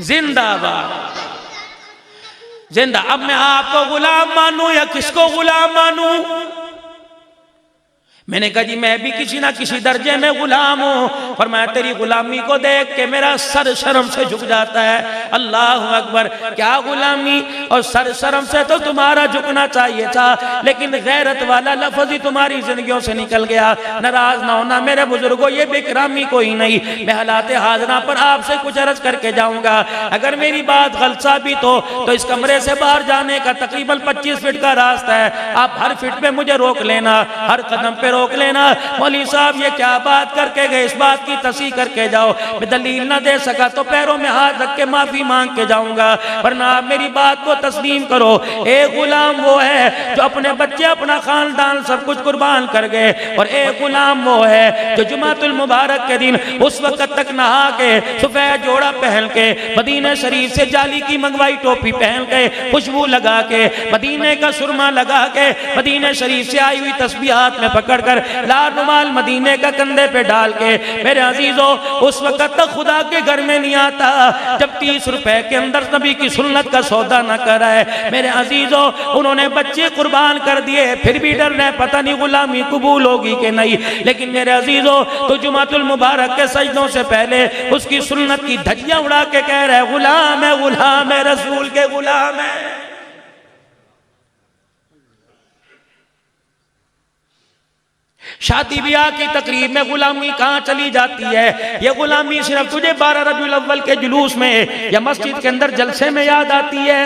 जिंदाबाद जिंदा। अब मैं आपको गुलाम मानूं या किसको गुलाम मानूं? मैंने कहा जी मैं भी किसी ना किसी दर्जे में गुलाम हूं। फरमाया तेरी गुलामी को देख के मेरा सर शर्म से झुक जाता है। अल्लाह अकबर। क्या गुलामी और सर शर्म से तो तुम्हारा झुकना चाहिए था, लेकिन गैरत वाला लफ्ज ही तुम्हारी जिंदगियों से निकल गया। नाराज ना होना मेरे बुजुर्गों, ये बेकरामी कोई नहीं। मैं हालात हाजरा पर आपसे कुछ अर्ज करके जाऊंगा। अगर मेरी बात गलत साबित हो तो इस कमरे से बाहर जाने का तकरीबन 25 फीट का रास्ता है। आप हर फीट पे मुझे रोक लेना, हर कदम पे रोक लेना। मौलवी साहब ये क्या बात करके गए, इस बात की तस्दीक करके जाओ। मैं दलील ना दे सका तो पैरों में हाथ रख के माफी मांग के जाऊंगा, वरना आप मेरी बात को तस्लीम करो। एक गुलाम वो है जो अपने बच्चे, अपना खानदान सब कुछ कुर्बान कर गए, और एक गुलाम वो है जो जुमातुल मुबारक के दिन उस वक्त तक नहा के सफेद जोड़ा पहन के मदीने शरीफ से जाली की मंगवाई टोपी पहन के खुशबू लगा के मदीने का सुरमा लगा के मदीने शरीफ से आई हुई तस्बीह हाथ में पकड़ कर लाल रुमाल मदीने का कंधे पे डाल के, मेरे अजीजों उस वक्त तक खुदा के घर में नहीं आता जब 30 रुपए के अंदर नबी की सुन्नत का सौदा न कराए। मेरे अजीजों उन्होंने बच्चे कुर्बान कर दिए, फिर भी डर रहे पता नहीं गुलामी कबूल होगी कि नहीं। लेकिन मेरे अजीजों तो जुमातुल मुबारक के सजदों से पहले उसकी सुन्नत की धज्जियां उड़ा के कह रहे गुलाम है रसूल के गुलाम है। शादी ब्याह की तकरीब में गुलामी कहाँ चली जाती है? ये गुलामी सिर्फ तुझे 12 रबीउल अव्वल के जुलूस में या मस्जिद के अंदर जलसे में याद आती है।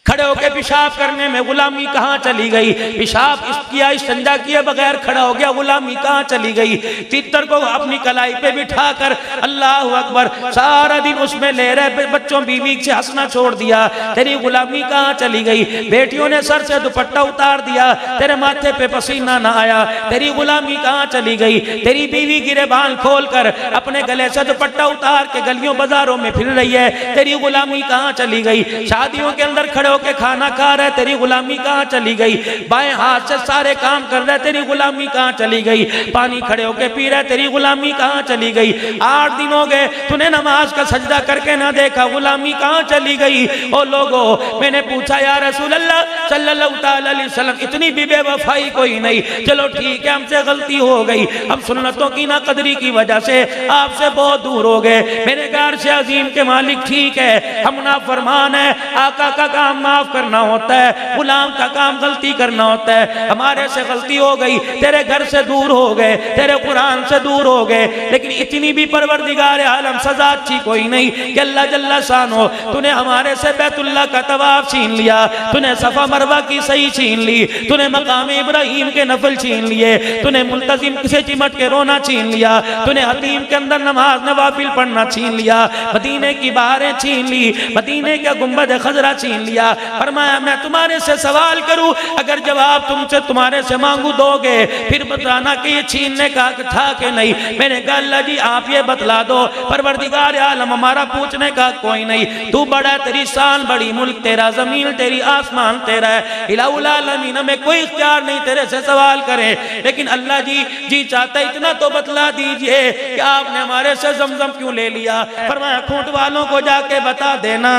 खड़े होकर पेशाब करने में गुलामी कहाँ चली गई? पेशाब किया इस्तिंजा किए बगैर खड़ा हो गया, गुलामी कहाँ चली गई? तितर को अपनी कलाई पे बिठाकर अल्लाह अकबर सारा दिन उसमें ले रहे बच्चों बीवी से हंसना छोड़ दिया, तेरी गुलामी कहाँ चली गई? बेटियों ने सर से दुपट्टा उतार दिया, तेरे माथे पे पसीना ना आया, तेरी गुलामी कहाँ चली गई? तेरी बीवी गिरेबान खोल कर अपने गले से दुपट्टा उतार के गलियों बाजारों में फिर रही है, तेरी गुलामी कहाँ चली गई? शादियों के अंदर खड़े के खाना खा रहे, तेरी गुलामी कहाँ चली गई? बाएं हाथ से सारे काम कर रहे, तेरी गुलामी कहाँ चली गई? पानी खड़े होके पी रहे, तेरी गुलामी कहाँ चली गई? 8 दिन हो गए तूने नमाज का सजदा करके ना देखा, गुलामी कहाँ चली गई? ओ लोगो मैंने पूछा या रसूल अल्लाह सल्लल्लाहु अलैहि वसल्लम इतनी भी बेवफाई कोई नहीं, चलो ठीक है हमसे गलती हो गई, हम सुन्नतों की ना कदरी की वजह से आपसे बहुत दूर हो गए, मेरे घर से अजीम के मालिक ठीक है हम ना फरमान है, आका का काम माफ करना होता है, गुलाम का काम गलती करना होता है, हमारे से गलती हो गई, तेरे घर से दूर हो गए, तेरे कुरान से दूर हो गए, लेकिन इतनी भी परवरदिगार आलम सजा अच्छी कोई नहीं कि अल्लाह जल्ला शानो तूने हमारे से बैतुल्लाह का तवाफ छीन लिया, तूने सफा मरवा की सही छीन ली, तूने मकाम इब्राहिम के नफल छीन लिए, तूने मुल्तजिम से चिमट के रोना छीन लिया, तूने हतीम के अंदर नमाज नवाफिल पढ़ना छीन लिया, मदीने की बहारें छीन ली, मदीने का गुंबद खजरा छीन लिया। फरमाया मैं तुम्हारे से सवाल करूं, अगर जवाब तुमसे तुम्हारे से मांगू दोगे फिर बताना कि ये छीनने का था कि नहीं। मैंने कहा अल्लाह जी आप ये बतला दो, परवरदिगार आलम हमारा पूछने का कोई नहीं, तू बड़ा, तेरी शान बड़ी, मुल्क तेरा, जमीन तेरी, आसमान तेरा है, इलाहुल आलमीन में कोई इख्तियार नहीं तेरे से सवाल करे, लेकिन अल्लाह जी चाहता इतना तो बतला दीजिए कि आपने हमारे से जमजम क्यों ले लिया। फरमाया खूंट वालों को जाके बता देना,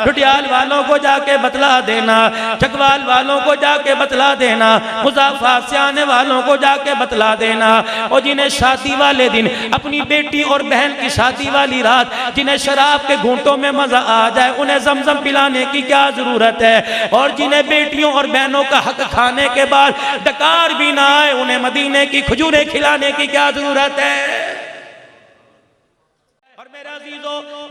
टुटियाल वालों को जाके बतला देना, चकवाल वालों को जाके बतला देना, मुज़ाफ़ात से आने वालों को जाके बतला देना, और जिन्हें शादी वाले दिन अपनी बेटी और बहन की शादी वाली रात जिन्हें शराब के घूंटों में मजा आ जाए उन्हें जमजम पिलाने की क्या जरूरत है, और जिन्हें बेटियों और बहनों का हक खाने के बाद डकार भी ना आए उन्हें मदीने की खजूरें खिलाने की क्या जरूरत है।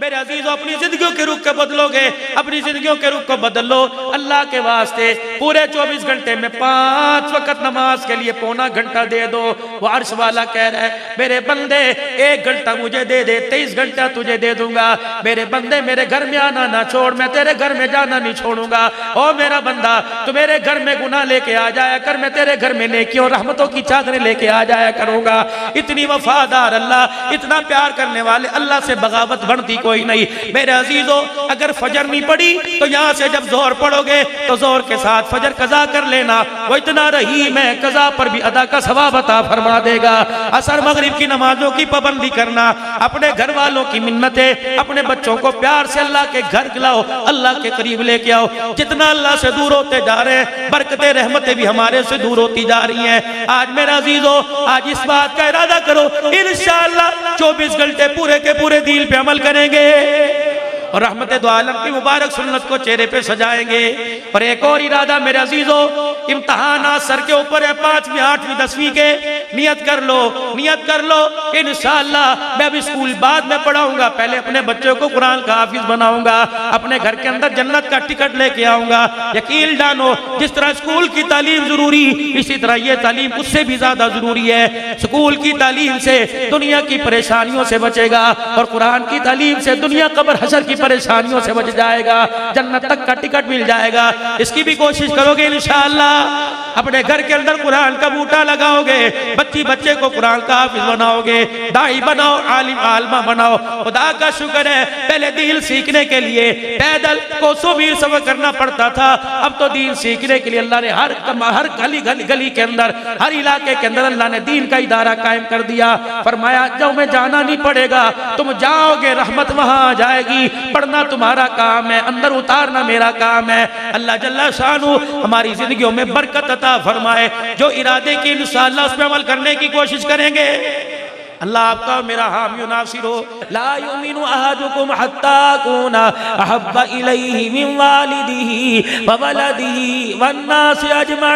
मेरे अजीजों अपनी जिंदगियों के रुख को बदलोगे, अपनी जिंदगियों के रुख को बदल लो अल्लाह के वास्ते। पूरे 24 घंटे में 5 वक्त नमाज के लिए पौना घंटा दे दो। वो अर्श वाला कह रहा है मेरे बंदे 1 घंटा मुझे दे दे, 23 घंटा तुझे दे दूंगा। मेरे बंदे मेरे घर में आना ना छोड़, मैं तेरे घर में जाना नहीं छोड़ूंगा। ओ मेरा बंदा तू मेरे घर में गुनाह लेके आ जाया कर, मैं तेरे घर में नेकी और रहमतों की चादरें लेके आ जाया करूंगा। इतनी वफादार अल्लाह, इतना प्यार करने वाले अल्लाह से बगावत बनती कोई नहीं। मेरे अजीजों, अगर फजर नहीं पड़ी तो यहाँ से जब जोहर पढ़ोगे तो जोहर के साथ फजर कजा कर लेना, वो इतना रहीम है, कजा पर भी अदा का सवाब अता फरमा देगा। असर मगरिब की नमाजों की पाबंदी करना, अपने घर वालों की मिन्नतें, अपने बच्चों को प्यार से अल्लाह के घर लाओ, अल्लाह के करीब लेके आओ। जितना अल्लाह से दूर होते जा रहे हैं, बरकतें रहमतें भी हमारे से दूर होती जा रही हैं। आज मेरा अजीजों, आज इस बात का इरादा करो, इंशाअल्लाह 24 घंटे पूरे के पूरे दीन पे अमल करेंगे और रहमत दो आलम की मुबारक सुन्नत को चेहरे पे सजाएंगे। और एक और इरादा मेरे अजीजों, इम्तहानात सर के ऊपर है, 5वीं 8वीं 10वीं के। नियत कर लो, नियत कर लो कि इंशाअल्लाह मैं अभी स्कूल बाद में पढ़ाऊंगा, पहले अपने बच्चों को कुरान का हाफिज बनाऊंगा, अपने घर के अंदर जन्नत का टिकट लेके आऊंगा। यकीन जानो, जिस तरह स्कूल की तालीम जरूरी, इसी तरह ये तालीम उससे भी ज्यादा जरूरी है। स्कूल की तालीम से दुनिया की परेशानियों से बचेगा और कुरान की तालीम से दुनिया कब्र हशर की परेशानियों से बच जाएगा, जन्नत तक का टिकट मिल जाएगा। इसकी भी कोशिश करोगे इंशाअल्लाह। अपने घर के अंदर कुरान का बूटा लगाओगे, बच्चे को कुरान का हाफिज बनाओगे, दाई बनाओ, आलिम आलमा बनाओ। खुदा का शुक्र है, पहले दीन सीखने के लिए पैदल कोसों मील सफर करना पड़ता था, अब तो दीन सीखने के लिए अल्लाह ने हर गली के अंदर, हर इलाके के अंदर अल्लाह ने दीन का इदारा कायम कर दिया। फरमाया जो में जाना नहीं पड़ेगा, तुम जाओगे रहमत वहां आ जाएगी। पढ़ना तुम्हारा काम है, अंदर उतारना मेरा काम है। अल्लाह जल्ला शानू हमारी जिंदगियों में बरकत अता फरमाए। जो इरादे की इंशाअल्लाह उस पे अमल करने की कोशिश करेंगे, अल्लाह आपका मेरा हामी नासिर हो। ला युमिनु अहदुकुम हत्ता कुना अहब्बा इलैहि मिन वालिदिही व वलदिही वन नासि अजमईन।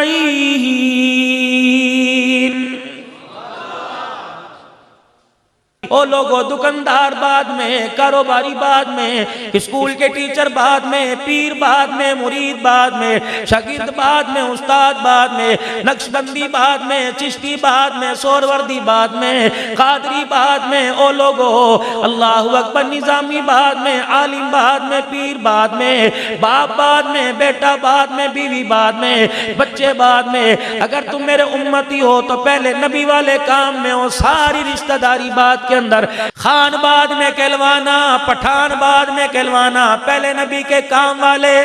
ओ लोगो, दुकानदार बाद में, कारोबारी बाद में, स्कूल के टीचर बाद में, पीर बाद में, मुरीद बाद में, शागिर्द बाद में, उस्ताद बाद में, नक्शबंदी बाद में, चिश्ती बाद में, सोरवर्दी बाद में, कादरी बाद में। ओ लोगो, अल्लाहु अकबर, निजामी बाद में, आलिम बाद में, पीर बाद में, बाप बाद में, बेटा बाद में, बीवी बाद में, बच्चे बाद में। अगर तुम मेरे उम्मती हो तो पहले नबी वाले काम में हो, सारी रिश्तेदारी बाद के अंदर, खान बाद में कहलवाना, पठान बाद में कहलवाना, पहले नबी के काम वाले।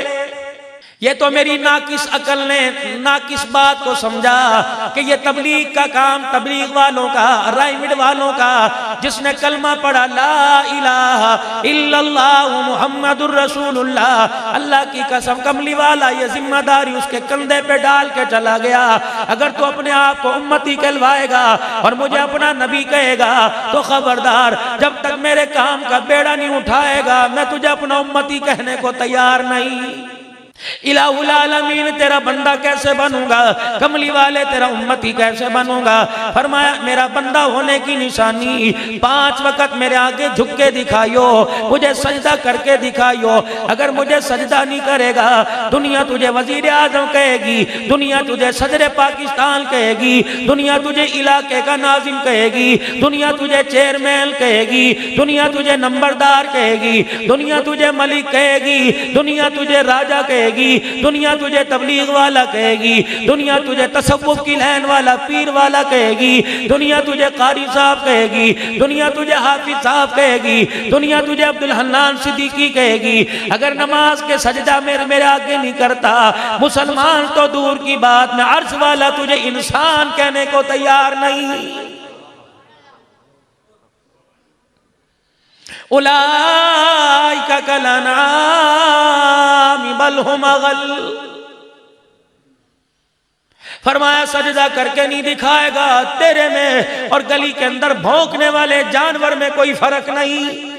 ये तो मेरी नाकिस अकल ने नाकिस बात को समझा कि ये तबलीग का काम तबलीग वालों का, राइमिड वालों का, जिसने कलमा पढ़ा ला इलाहा इल्लल्लाह मुहम्मदुर रसूलुल्लाह, अल्लाह की कसम कमली वाला ये जिम्मेदारी उसके कंधे पे डाल के चला गया। अगर तू अपने आप को उम्मती कहलवाएगा और मुझे अपना नबी कहेगा तो खबरदार, जब तक मेरे काम का बेड़ा नहीं उठाएगा मैं तुझे अपना उम्मती कहने को तैयार नहीं। इलाहुल आलमीन तेरा बंदा कैसे बनूंगा, कमली वाले तेरा उम्मती कैसे बनूंगा। फरमाया मेरा बंदा होने की निशानी 5 वक्त मेरे आगे झुक के दिखाइयो, मुझे सजदा करके दिखाइयो। अगर मुझे सजदा नहीं करेगा, दुनिया तुझे वजीर आजम कहेगी, दुनिया तुझे सदर पाकिस्तान कहेगी, दुनिया तुझे इलाके का नाजिम कहेगी, दुनिया तुझे चेयरमैन कहेगी, दुनिया तुझे नंबरदार कहेगी, दुनिया तुझे मलिक कहेगी, दुनिया तुझे राजा कहेगी, दुनिया तुझे तबलीग वाला कहेगी, दुनिया तुझे तसव्वुफ की लाइन वाला पीर वाला कहेगी, दुनिया तुझे कारी साहब कहेगी, दुनिया तुझे हाफिज साहब कहेगी, दुनिया तुझे अब्दुल हन्नान सिद्दीकी कहेगी। अगर नमाज के सजदा मेरे आगे नहीं करता, मुसलमान तो दूर की बात में अर्श वाला तुझे इंसान कहने को तैयार नहीं। उलाइका कलनाम बल हुम अगल। फरमाया सजदा करके नहीं दिखाएगा, तेरे में और गली के अंदर भौंकने वाले जानवर में कोई फर्क नहीं।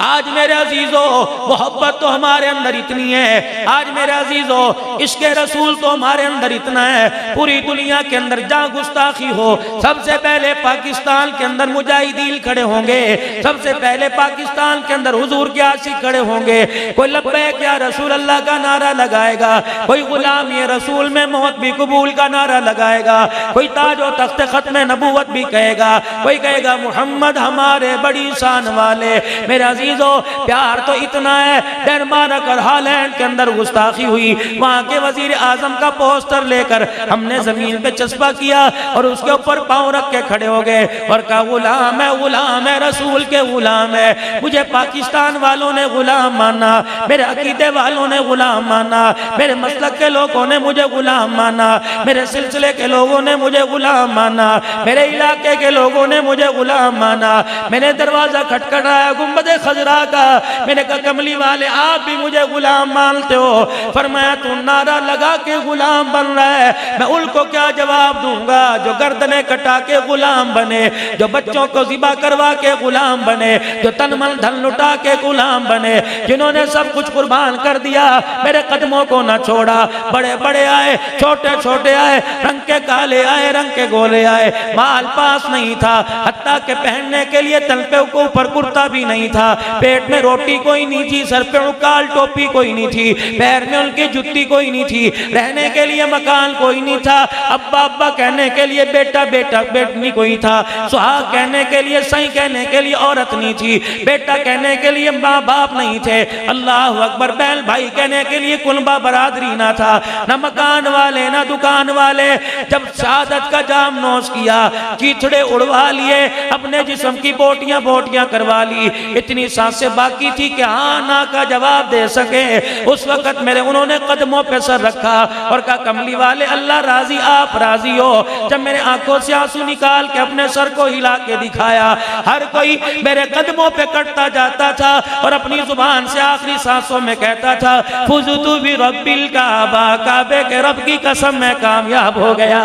आज मेरे अजीजों मोहब्बत तो हमारे अंदर इतनी है, आज मेरे अजीजों इश्क़े रसूल तो हमारे अंदर इतना है, पूरी दुनिया के अंदर जहाँ गुस्ताखी हो सबसे पहले पाकिस्तान के अंदर मुजाहिदीन खड़े होंगे, सबसे पहले पाकिस्तान के अंदर हुजूर के आशिक खड़े होंगे। कोई लब्बैक या रसूल अल्लाह का नारा लगाएगा, कोई गुलाम ये रसूल में मौत भी कबूल का नारा लगाएगा, कोई ताजो तख्त खत्म नबूवत भी कहेगा, कोई कहेगा मोहम्मद हमारे बड़ी शान वाले। मेरा अजीजों प्यार तो इतना है, डेनमार्क और हॉलैंड के अंदर गुस्ताखी हुई, वहां के वजीर आजम का पोस्टर लेकर हमने जमीन पे चस्पा किया और उसके ऊपर पांव रख के खड़े हो गए और कहा गुलाम है, रसूल के गुलाम है। मुझे पाकिस्तान वालों ने गुलाम माना, मेरे अकीदे वालों ने गुलाम माना, मेरे मसलक के लोगों ने मुझे गुलाम माना, मेरे सिलसिले के लोगों ने मुझे गुलाम माना, मेरे इलाके के लोगों ने मुझे गुलाम माना। मैंने दरवाजा खटखटाया गुंबदे खजरा का, मैंने कहा कमली वाले आप भी मुझे गुलाम मानते हो? फरमाया तू नारा लगा के गुलाम बन रहा है, मैं उनको क्या जवाब दूंगा जो गर्दने कटा के गुलाम बने, जो बच्चों को ज़िबा करवा के गुलाम बने, जो तन मन धन लुटा के गुलाम बने, जिन्होंने सब कुछ कुर्बान कर दिया, मेरे कदमों को ना छोड़ा। बड़े बड़े आए, छोटे छोटे आए, रंग के काले आए, रंग के गोले आए, माल पास नहीं था, हत्ता के पहनने के लिए तल पे ऊपर कुर्ता भी नहीं था, पेट में रोटी कोई नहीं थी, सर पे काल टोपी कोई नहीं थी, पैर में उनकी जुत्ती कोई नहीं थी, रहने के लिए मकान कोई नहीं था, अब्बा अब्बा कहने के लिए बेटा बेटा बेटनी कोई था, सुहाग कहने के लिए सही कहने के लिए औरत नहीं थी, बेटा कहने के लिए माँ बाप नहीं थे, अल्लाह अकबर बैल भाई कहने के लिए कुलबा बरादरी ना था, न मकान वाले ना दुकान वाले। जब शहादत का जाम नोश किया, चीथड़े उड़वा लिए, अपने जिस्म की बोटियां बोटियां करवा ली, इतनी सांसें बाकी थी कि हाँ ना का जवाब दे सके। उस वक्त मेरे उन्होंने कदमों पे सर रखा और कहा कमली वाले अल्लाह राजी आप राजी हो। जब मेरे आंखों से आंसू निकाल के अपने सर को हिला के दिखाया, हर कोई मेरे कदमों पे कटता जाता था और अपनी जुबान से आखिरी सांसों में कहता था फुज़तु बि रब्बिल काबा, काबे के रब की कसम मैं कामयाब हो गया।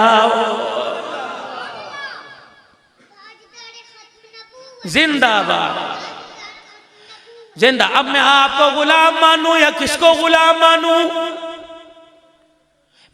जिंदाबाद जिंदा। अब मैं आपको गुलाम मानूं या किसको गुलाम मानूं?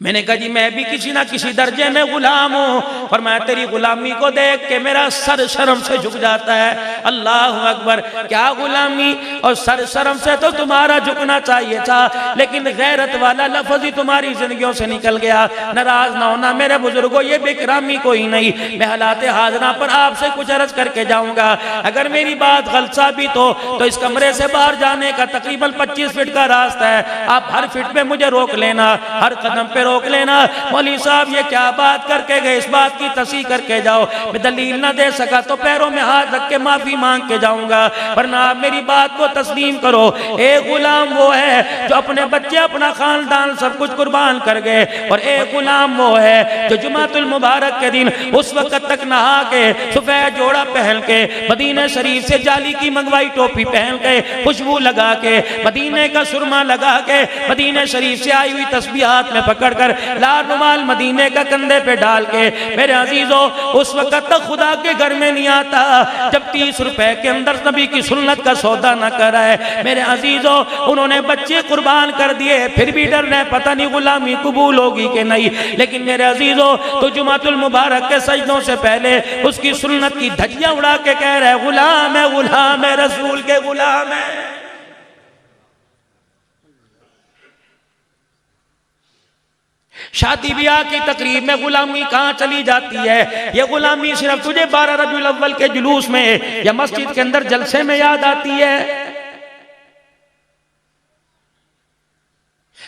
मैंने कहा जी मैं भी किसी ना किसी दर्जे में गुलाम हूँ। और मैं तेरी गुलामी को देख के मेरा सर शर्म से झुक जाता है। अल्लाह अकबर, क्या गुलामी और सर शर्म से तो तुम्हारा झुकना चाहिए था, लेकिन गैरत वाला लफ्ज़ ही तुम्हारी जिंदगियों से निकल गया। नाराज ना होना मेरे बुजुर्गों, ये बेकरामी कोई नहीं। मैं हालात हाजरा पर आपसे कुछ अर्ज करके जाऊंगा। अगर मेरी बात गलत साबित हो तो इस कमरे से बाहर जाने का तकरीबन 25 फीट का रास्ता है। आप हर फीट पे मुझे रोक लेना, हर कदम पे रोक लेना। मौलवी साहब ये क्या बात करके गए, इस बात की तस्दीक करके जाओ। मैं दलील ना दे सका तो पैरों में हाथ रख के माफी मांग के जाऊंगा, वरना आप मेरी बात को तस्लीम करो। एक गुलाम वो है जो अपने बच्चे अपना खानदान सब कुछ कुर्बान कर गए, और एक गुलाम वो है जो जुमातुल मुबारक के दिन उस वक्त तक नहा के सफेद जोड़ा पहन के मदीना शरीफ से जाली की मंगवाई टोपी पहन के खुशबू लगा के मदीने का सुरमा लगा के मदीना शरीफ से आई हुई तस्बीह हाथ में पकड़ कर लाल रुमाल मदीने का कंधे पे डाल के, मेरे अजीजों उस वक्त तक खुदा के घर में नहीं आता जब 30 रुपए के अंदर नबी की सुन्नत का सौदा न कराए। मेरे अजीजों उन्होंने बच्चे कुर्बान कर दिए, फिर भी डर रहे पता नहीं गुलामी कबूल होगी कि नहीं। लेकिन मेरे अजीजों तो जुमातुल मुबारक के सजदों से पहले उसकी सुन्नत की धज्जियां उड़ा के कह रहे गुलाम है रसूल के गुलाम है। शादी ब्याह की तकरीब में गुलामी कहाँ चली जाती है? ये गुलामी सिर्फ तुझे 12 रबीउल अव्वल के जुलूस में या मस्जिद के अंदर जलसे में याद आती है।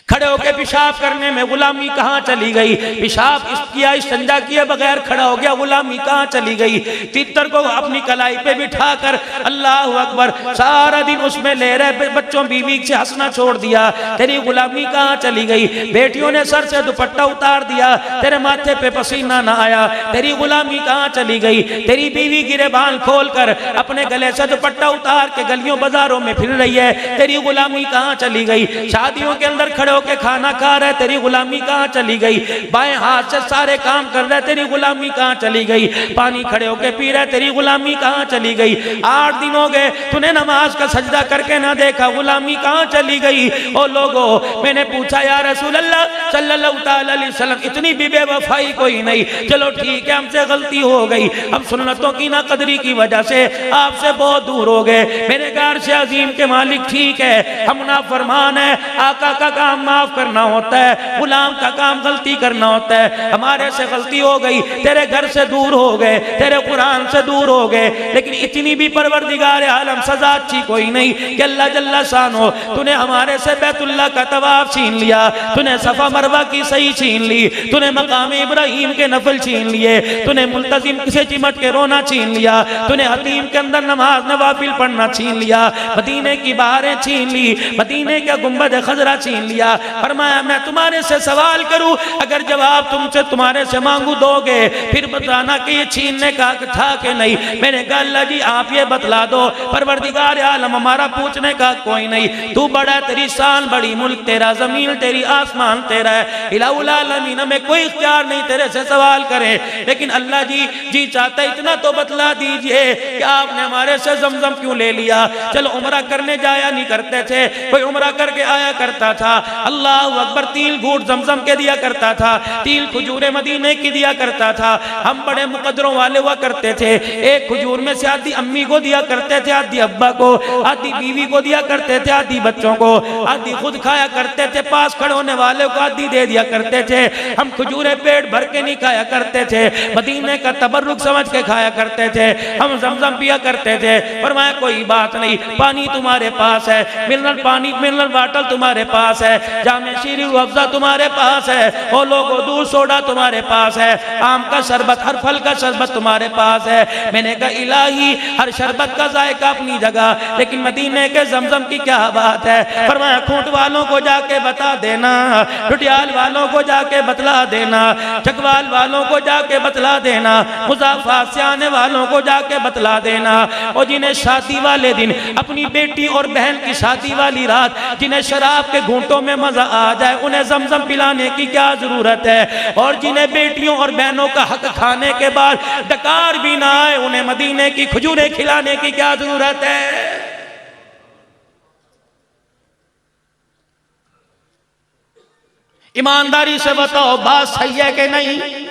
खड़े होकर पेशाब करने में गुलामी कहाँ चली गई? पेशाब किया, इस्तिंजा किए बगैर खड़ा हो गया, गुलामी कहाँ चली गई? तीतर को अपनी कलाई पे बिठा कर अल्लाह अकबर सारा दिन उसमें ले रहे, बच्चों बीवी से हंसना छोड़ दिया, तेरी गुलामी कहाँ चली गई? बेटियों ने सर से दुपट्टा उतार दिया, तेरे माथे पे पसीना ना आया, तेरी गुलामी कहाँ चली गई? तेरी बीवी गिरेबान खोल कर अपने गले से दुपट्टा उतार के गलियों बाजारों में फिर रही है, तेरी गुलामी कहाँ चली गई? शादियों के अंदर खड़े के खाना खा रहे, तेरी गुलामी कहाँ चली गई? बाएं हाथ से सारे काम कर रहे, तेरी गुलामी कहाँ चली गई? पानी खड़े होके पी रहे, तेरी गुलामी कहाँ चली गई? 8 दिन हो गए तूने नमाज का सजदा करके ना देखा, गुलामी कहाँ चली गई? ओ लोगों, मैंने पूछा या रसूल अल्लाह सल्लल्लाहु अलैहि वसल्लम इतनी भी बेवफाई कोई नहीं। चलो ठीक है हमसे गलती हो गई, हम सुन्नतों की ना कदरी की वजह से आपसे बहुत दूर हो गए। मेरे घर से अजीम के मालिक ठीक है, हम ना फरमान है, आका का काम माफ करना होता है, गुलाम का काम गलती करना होता है। हमारे से गलती हो गई, तेरे घर से दूर हो गए, तेरे कुरान से दूर हो गए, लेकिन इतनी भी परवरदिगार आलम सजा अच्छी कोई नहीं कि अल्लाह जल्ला शानो तूने हमारे से बैतुल्लाह का तवाफ छीन लिया, तूने सफा मरवा की सही छीन ली, तूने मकाम इब्राहिम के नफल छीन लिए, तूने मुल्तजिम से चिमट के रोना छीन लिया, तूने हतीम के अंदर नमाज नवाफिल पढ़ना छीन लिया, मदीने की बहारें छीन ली, मदीने का गुंबद खजरा छीन लिया। फरमाया मैं तुम्हारे से सवाल करूं, अगर जवाब तुमसे तुम्हारे से मांगू दोगे फिर बताना कि ये छीनने का था कि नहीं। मैंने कहा अल्लाह जी आप ये बतला दो। परवरदिगार आलम हमारा पूछने का कोई नहीं, तू बड़ा, तेरी शान बड़ी, मुल्क तेरा, जमीन तेरी, आसमान तेरा है, इलाहुल आलमीन में कोई इख्तियार नहीं तेरे से सवाल करे। लेकिन अल्लाह जी चाहता इतना तो बतला दीजिए कि आपने हमारे से जमजम क्यों ले लिया। चलो उम्रा करने जाया नहीं करते थे, कोई उम्रा करके आया करता था, अल्लाह अकबर, तिल घूट जमजम के दिया करता था, तिल खजूरे मदीने की दिया करता था। हम बड़े मुकद्दरों वाले हुआ करते थे, एक खजूर में से आधी अम्मी को दिया करते थे, आधी अब्बा को, आधी बीवी को दिया करते थे, आधी बच्चों को, आधी खुद खाया करते थे, पास खड़े होने वाले को आधी दे दिया करते थे। हम खजूरे पेट भर के नहीं खाया करते थे, मदीने का तबर्रुक समझ के खाया करते थे, हम जमजम पिया करते थे। फरमाया कोई बात नहीं, पानी तुम्हारे पास है, मिनरल पानी, मिनरल वाटर तुम्हारे पास है, जामे शीरी अफ़ज़ा तुम्हारे पास है, ओ लोगो दूध सोडा तुम्हारे पास है, आम का शरबत, हर फल का शरबत तुम्हारे पास है। मैंने कहा इलाही हर शरबत का जायका अपनी जगह, लेकिन मदीने के जमजम की क्या बात है। फरमाया खूंट वालों को जाके बता देना, टुटियाल वालों को जाके बतला देना, चकवाल वालों को जाके बतला देना, मुज़ाफ़ात से आने वालों को जाके बतला देना, और जिन्हें शादी वाले दिन अपनी बेटी और बहन की शादी वाली रात जिन्हें शराब के घूंटों में मजा आ जाए उन्हें जमजम पिलाने की क्या जरूरत है, और जिन्हें बेटियों और बहनों का हक खाने के बाद डकार भी ना आए उन्हें मदीने की खजूरें खिलाने की क्या जरूरत है। ईमानदारी से बताओ बात सही है कि नहीं।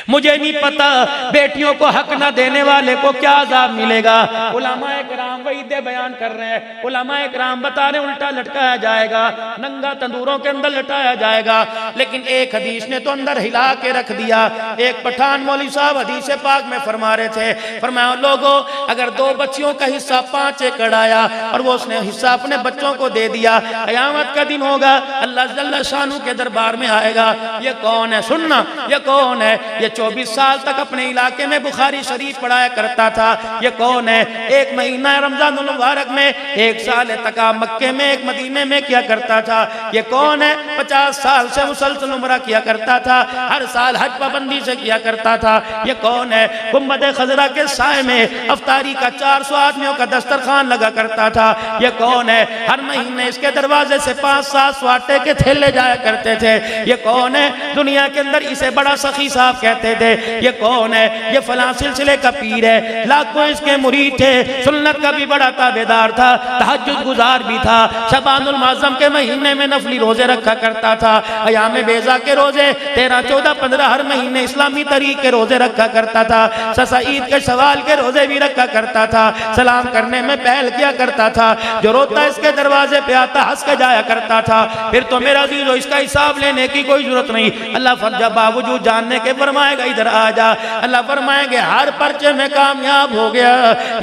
मुझे नहीं पता बेटियों को हक न देने वाले को क्या अज़ाब मिलेगा। उलमाए किराम वही बयान कर रहे हैं, उलमाए किराम बता रहे उल्टा लटकाया जाएगा, नंगा तंदूरों के अंदर लटाया जाएगा। लेकिन एक हदीस ने तो अंदर हिला के रख दिया। एक पठान मौलवी साहब हदीस पाक में फरमा रहे थे, फरमाया लोगों अगर दो बच्चियों का हिस्सा 5 एकड़ आया और वो उसने हिस्सा अपने बच्चों को दे दिया, क़यामत का दिन होगा, अल्लाह जल्ल शानु के दरबार में आएगा, ये कौन है, सुनना ये कौन है, ये 24 साल तक अपने इलाके में बुखारी शरीफ पढ़ाया करता था, ये कौन है, एक महीना रमजानुल मुबारक में 1 साल तका मक्के में एक मदीने में किया करता था, ये कौन है, 50 साल से मुसलसल उम्रा किया करता था, हर साल हज पाबंदी से किया करता था, ये कौन है, गुंबद खजरा के साए में अफ्तारी का 400 आदमियों का दस्तरखान लगा करता था, ये कौन है, हर महीने इसके दरवाजे से 5-7 आटे के थैले जाया करते थे, ये कौन है, दुनिया के अंदर इसे बड़ा सखी साहब कहते थे, ये कौन है, ये फलां सिलसिले का पीर है, लाखों इसके मुरीद थे, सुन्नत का भी बड़ा ताबेदार था, तहज्जुद गुजार भी था, शबानुल मुअज़्ज़म के महीने में नफली रोजे रखा करता था, अयाम बेज़ा के रोजे 13, 14, 15 हर महीने इस्लामी तरीके के रोजे रखा करता था, ससा ईद के सवाल के रोजे भी रखा करता था, सलाम करने में पहल किया करता था, जो रोता इसके दरवाजे पे आता हंस के जाया करता था। फिर तो मेरा अज़ीज़ो इसका हिसाब लेने की कोई जरूरत नहीं, अल्लाह फर्जा बावजूद जानने के फरमाएगा इधर आ जा, अल्लाह फरमाएंगे हर पर्चे में कामयाब हो गया,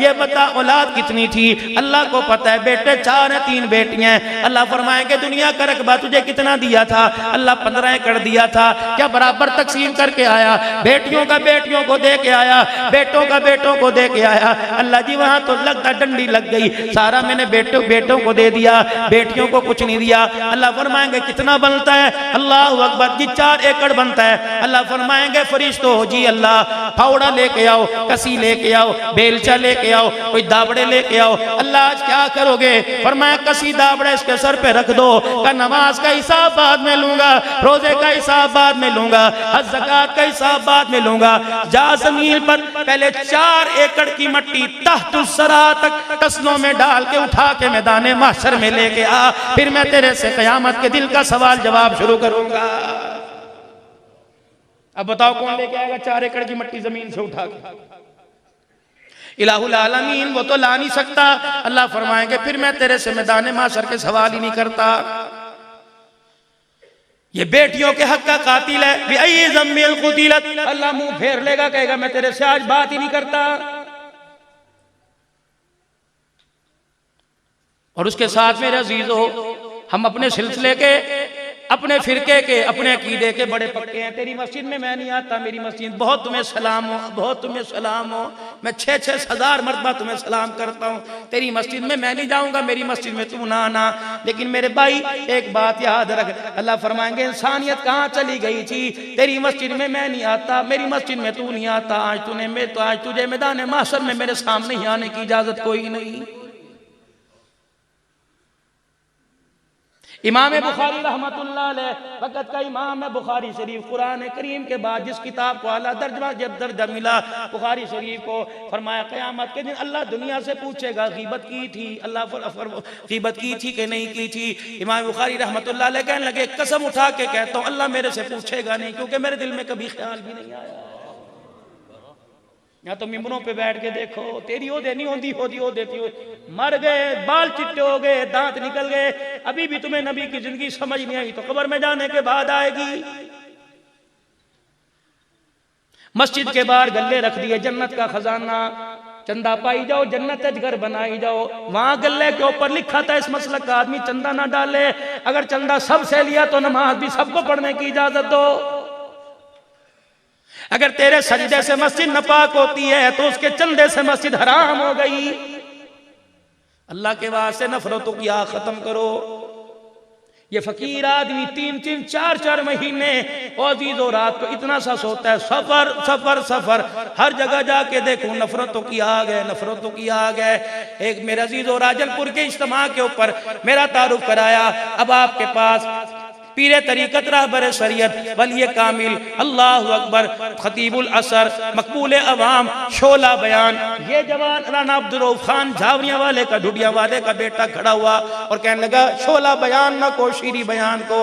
ये बता औलाद कितनी थी, अल्लाह को पता है, बेटे 4 हैं 3 बेटियां, अल्लाह फरमाएंगे दुनिया का रकबा तुझे कितना दिया था, अल्लाह 15 एकड़ दिया था, क्या बराबर तकसीम करके आया, बेटियों का बेटियों को दे के आया, बेटों का बेटों को दे के आया, अल्लाह जी वहां तो लगता डंडी लग गई, सारा मैंने बेटों को दे दिया, बेटियों को कुछ नहीं दिया। अल्लाह फरमाएंगे कितना बनता है, अल्लाह अकबर जी 4 एकड़ बनता है, अल्लाह फरमाएंगे फरिश्तो जी अल्लाह फावड़ा लेके आओ, कसी लेके आओ, बेलचा लेके आओ, कोई दाबड़े लेके आओ, अल्लाह आज क्या करोगे, फरमाया कसी दाबड़ा इसके सर पे रख दो, का नमाज का हिसाब बाद में लूंगा, रोजे का हिसाब बाद में लूंगा, हज ज़कात का हिसाब बाद में लूंगा, जा ज़मीन पर पहले 4 एकड़ की मट्टी तहतुस्सरा तक तस्लों में डाल के उठा के मैदाने महशर में लेके आ, फिर मैं तेरे से क़यामत के दिल का सवाल जवाब शुरू करूंगा। अब बताओ कौन लेके आएगा 4 एकड़ की मट्टी जमीन से उठा के। इलाहुल आलमीन वो तो ला नहीं सकता। अल्लाह फरमाएंगे फिर मैं तेरे से मैदान माशर के सवाल ही नहीं करता। ये बेटियों के हक का कातिल है। बिअय्यि ज़म्बिल क़ुतिलत, अल्लाह मुंह फेर लेगा, कहेगा मैं तेरे से आज बात ही नहीं करता। और उसके साथ मेरे अजीजों, हम अपने सिलसिले के, अपने फिरके के, अपने अकीदे के बड़े पक्के हैं। तेरी मस्जिद में मैं नहीं आता, मेरी मस्जिद, बहुत तुम्हें सलाम हो, बहुत तुम्हें सलाम हो, मैं 6-6 हज़ार मरतबा तुम्हें सलाम करता हूँ। तेरी मस्जिद में मैं नहीं जाऊँगा, मेरी मस्जिद में तू ना आना। लेकिन मेरे भाई एक बात याद रख, अल्लाह फरमाएंगे इंसानियत कहाँ चली गई थी? तेरी मस्जिद में मैं नहीं आता, मेरी मस्जिद में तू नहीं आता, आज तुझे मैदान माशर में मेरे सामने ही आने की इजाज़त कोई नहीं। इमाम बुखारी रहमतुल्लाह अलैह वक़्त का इमाम है। बुखारी शरीफ कुरान करीम के बाद जिस किताब को आला दर्जा जब दर्जा मिला बुखारी शरीफ को, फरमाया क़यामत के दिन अल्लाह दुनिया से पूछेगा ग़ीबत की थी, अल्लाह ग़ीबत की थी कि नहीं की थी? इमाम बुखारी रहमतुल्लाह अलैह कहने लगे कसम उठा के कहता हूँ अल्लाह मेरे से पूछेगा नहीं, क्योंकि मेरे दिल में कभी ख्याल भी नहीं आया। या तो मिंबरों पे बैठ के देखो, तेरी ओहदे नहीं होती, होती हो देती हो, मर गए, बाल चिट्टे हो गए, दांत निकल गए, अभी भी तुम्हें नबी की जिंदगी समझ नहीं आई तो कब्र में जाने के बाद आएगी। मस्जिद के बाहर गल्ले रख दिए, जन्नत का खजाना, चंदा पाई जाओ, जन्नत घर बनाई जाओ। वहां गल्ले के ऊपर लिखा था इस मसलक का आदमी चंदा ना डाले, अगर चंदा सबसे लिया तो नमाज भी सबको पढ़ने की इजाजत दो। अगर तेरे सजदे से मस्जिद नापाक होती है तो उसके चंदे से मस्जिद हराम हो गई। अल्लाह के वास्ते नफरतों की आग खत्म करो। ये फकीर आदमी 3-3, 4-4 महीने अज़ीज़ो रात को इतना सा सोता है, सफर सफर सफर, हर जगह जाके देखो नफरतों की आग है, नफरतों की आग है। एक मेरे अज़ीज़ो राजलपुर के इज्तिमा के ऊपर मेरा तारुफ कराया। अब आपके पास पीरे तरीकत रहबर शरीयत वली कामिल अल्लाहु अकबर खतीबुल असर मकबूल अवाम शोला बयान, ये जवान राना अब्दुल रऊफ खान झावरिया वाले का, ढूडिया वाले का बेटा खड़ा हुआ और कहने लगा शोला बयान ना को, शीरी बयान को।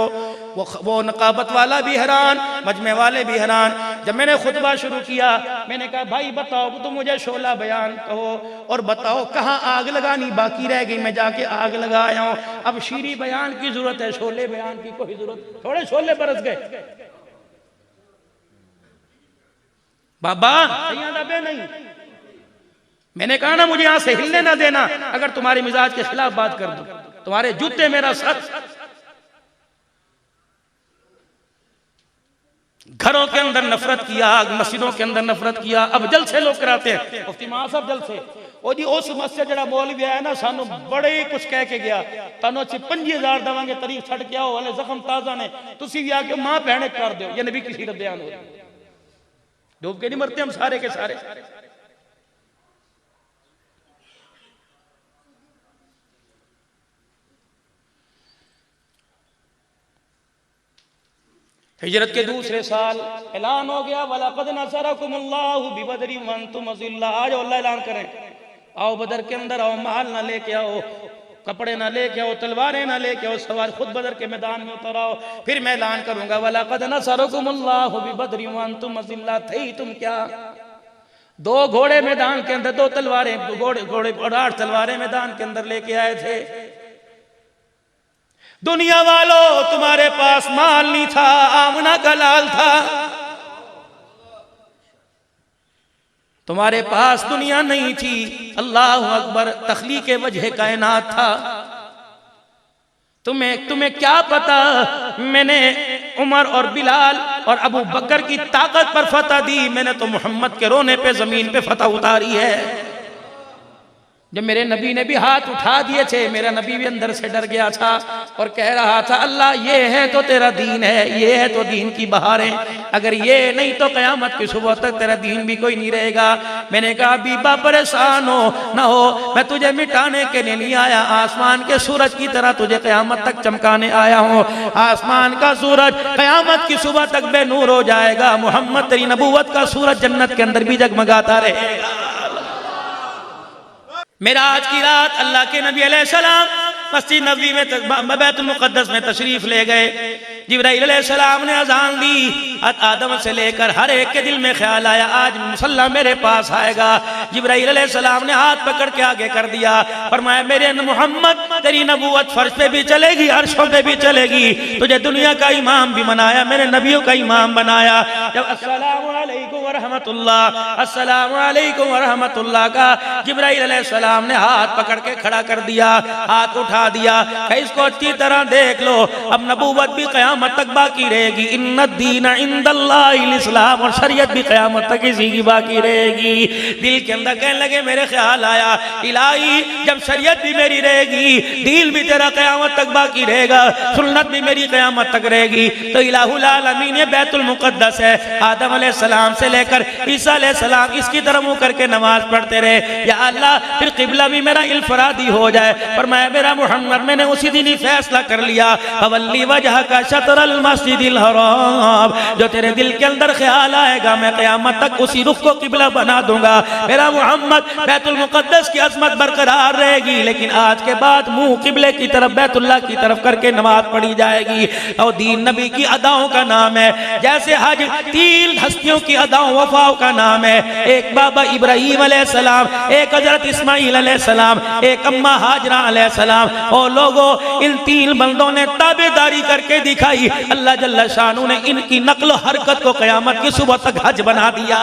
वो नकाबत वाला भी हैरान, मजमे वाले भी हैरान। जब मैंने खुतबा शुरू किया मैंने कहा भाई बताओ तुम मुझे शोला बयान कहो और बताओ कहाँ आग लगानी बाकी रह गई, मैं जाके आग लगा आया हूँ। अब शीरी बयान की जरूरत है, शोले बयान की कोई जरूरत, थोड़े शोले बरस गए बाबा, दबे नहीं। मैंने कहा ना मुझे यहां से हिलने ना देना, अगर तुम्हारे मिजाज के खिलाफ बात कर दूं तुम्हारे जूते मेरा सर। घरों के अंदर नफरत की आग, मस्जिदों के अंदर नफरत किया। अब जलसे लोग कराते हैं, मुफ्ती मां साहब जलसे ओ जी उस मस्जिद जड़ा मौलवी आया ना सानू बड़े कुछ कह के गया, तानू 25,000 देवांगे तारीख छड़ के आओ, हले जख्म ताजा ने, तुसी भी आके मां भैणे कर दो। ये नबी की सीरत बयान हो, डूब के नहीं मरते हम सारे के सारे। हिजरत के दूसरे साल ऐलान हो गया वलक़द नसरकुमुल्लाहु बिबदरि व अंतुम अज़िल्ला। आज अल्लाह ऐलान करें आओ बदर के अंदर आओ, माल ना लेके आओ, कपड़े ना लेके आओ, तलवारें ना लेके आओ, सवार खुद बदर के मैदान में उतर आओ। फिर मैं ऐलान करूंगा वलक़द नसरकुमुल्लाहु बिबदरि व अंतुम अज़िल्ला। थे तुम क्या 2 घोड़े मैदान के अंदर, 2 तलवारें, घोड़े और 8 तलवारें मैदान के अंदर लेके आए थे। दुनिया वालों तुम्हारे पास माल नहीं था, आमना का लाल था, तुम्हारे पास दुनिया नहीं थी। अल्लाह अकबर, तख्लीक वजह कायनात था। तुम्हें क्या पता मैंने उमर और बिलाल और अबू बकर की ताकत पर फतह दी, मैंने तो मोहम्मद के रोने पे जमीन पे फतह उतारी है। जब मेरे नबी ने भी हाथ उठा दिए थे, मेरा नबी भी अंदर से डर गया था और कह रहा था अल्लाह ये है तो तेरा दीन है, ये है तो दीन की बहारें, अगर ये नहीं तो क़यामत की सुबह तक तेरा दीन भी कोई नहीं रहेगा। मैंने कहा बीबा परेशान हो ना हो, मैं तुझे मिटाने के लिए नहीं आया, आसमान के सूरज की तरह तुझे क़यामत तक चमकाने आया हूँ। आसमान का सूरज क़यामत की सुबह तक बेनूर हो जाएगा, मोहम्मद तेरी नबूवत का सूरज जन्नत के अंदर भी जगमगाता रहेगा। मेराज की रात अल्लाह के नबी अलैहिस्सलाम मस्जिद नबवी में बैतुल मुक़द्दस में तशरीफ ले गए। जिब्राइल अलैहिस्सलाम ने अजान दी, आदम से लेकर हर एक के दिल में ख्याल आया आज मुसल्ला मेरे पास आएगा। जिब्राइल अलैहिस्सलाम ने हाथ पकड़ के आगे कर दिया, फरमाया मेरे मोहम्मद तेरी नबूवत फर्श पे भी चलेगी, अर्शों पे भी चलेगी, तुझे दुनिया का इमाम भी बनाया, मेरे नबियों का इमाम बनाया। जब अस्सलामु अलैकुम व रहमतुल्लाह, अस्सलामु अलैकुम व रहमतुल्लाह का जिब्राइल अलैहिस्सलाम ने हाथ पकड़ के खड़ा कर दिया, हाथ उठा दिया, इसको अच्छी तरह देख लो, अब नबूवत भी क़यामत तक बाकी रहेगी। इन्नद-दीन इंदल्लाहिल इस्लाम, और शरीयत भी क़यामत तक इसी की बाकी रहेगी। दिल के अंदर कहने लगे, मेरे ख्याल आया इलाही जब शरीयत भी मेरी रहेगी, दीन भी तेरा क़यामत तक बाकी रहेगा, सुन्नत भी मेरी क़यामत तक रहेगी, तो इलाहुल आलमीन ये बैतुल मुक़द्दस है, आदम अलैहिस्सलाम से लेकर ईसा अलैहिस्सलाम इसकी तरफ मुंह करके नमाज पढ़ते रहे। या अल्लाह फिर क़िबला भी मेरा इल्फरादी हो जाए, पर मैं मेरा मुहम्मद मैंने उसी दिन ही फैसला कर लिया, फवल्ली वजहका शतरल मस्जिदिल हराम, जो तेरे दिल के अंदर ख्याल आएगा मैं क़यामत तक उसी रुख को क़िबला बना दूंगा। मेरा मुहम्मद बैतुल मुक़द्दस की अज़मत बरकरार रहेगी, लेकिन आज के बाद मुंह क़िबले की तरफ बैतुल्लाह की तरफ करके नमाज पढ़ी जाएगी। और दीन नबी की अदाओं का नाम है, जैसे हज 3 हस्तियों की अदाओं वफाओं का नाम है, एक बाबा इब्राहीम अलैहिस्सलाम, एक हजरत इस्माइल अलैहिस्सलाम, एक अम्मा हाजरा अलैहिस्सलाम। और लोगों इन 3 बंदों ने ताबेदारी करके दिखाई, अल्लाह जल्ल शानू ने इनकी नक्ल हरकत को क़यामत की सुबह तक हज बना दिया।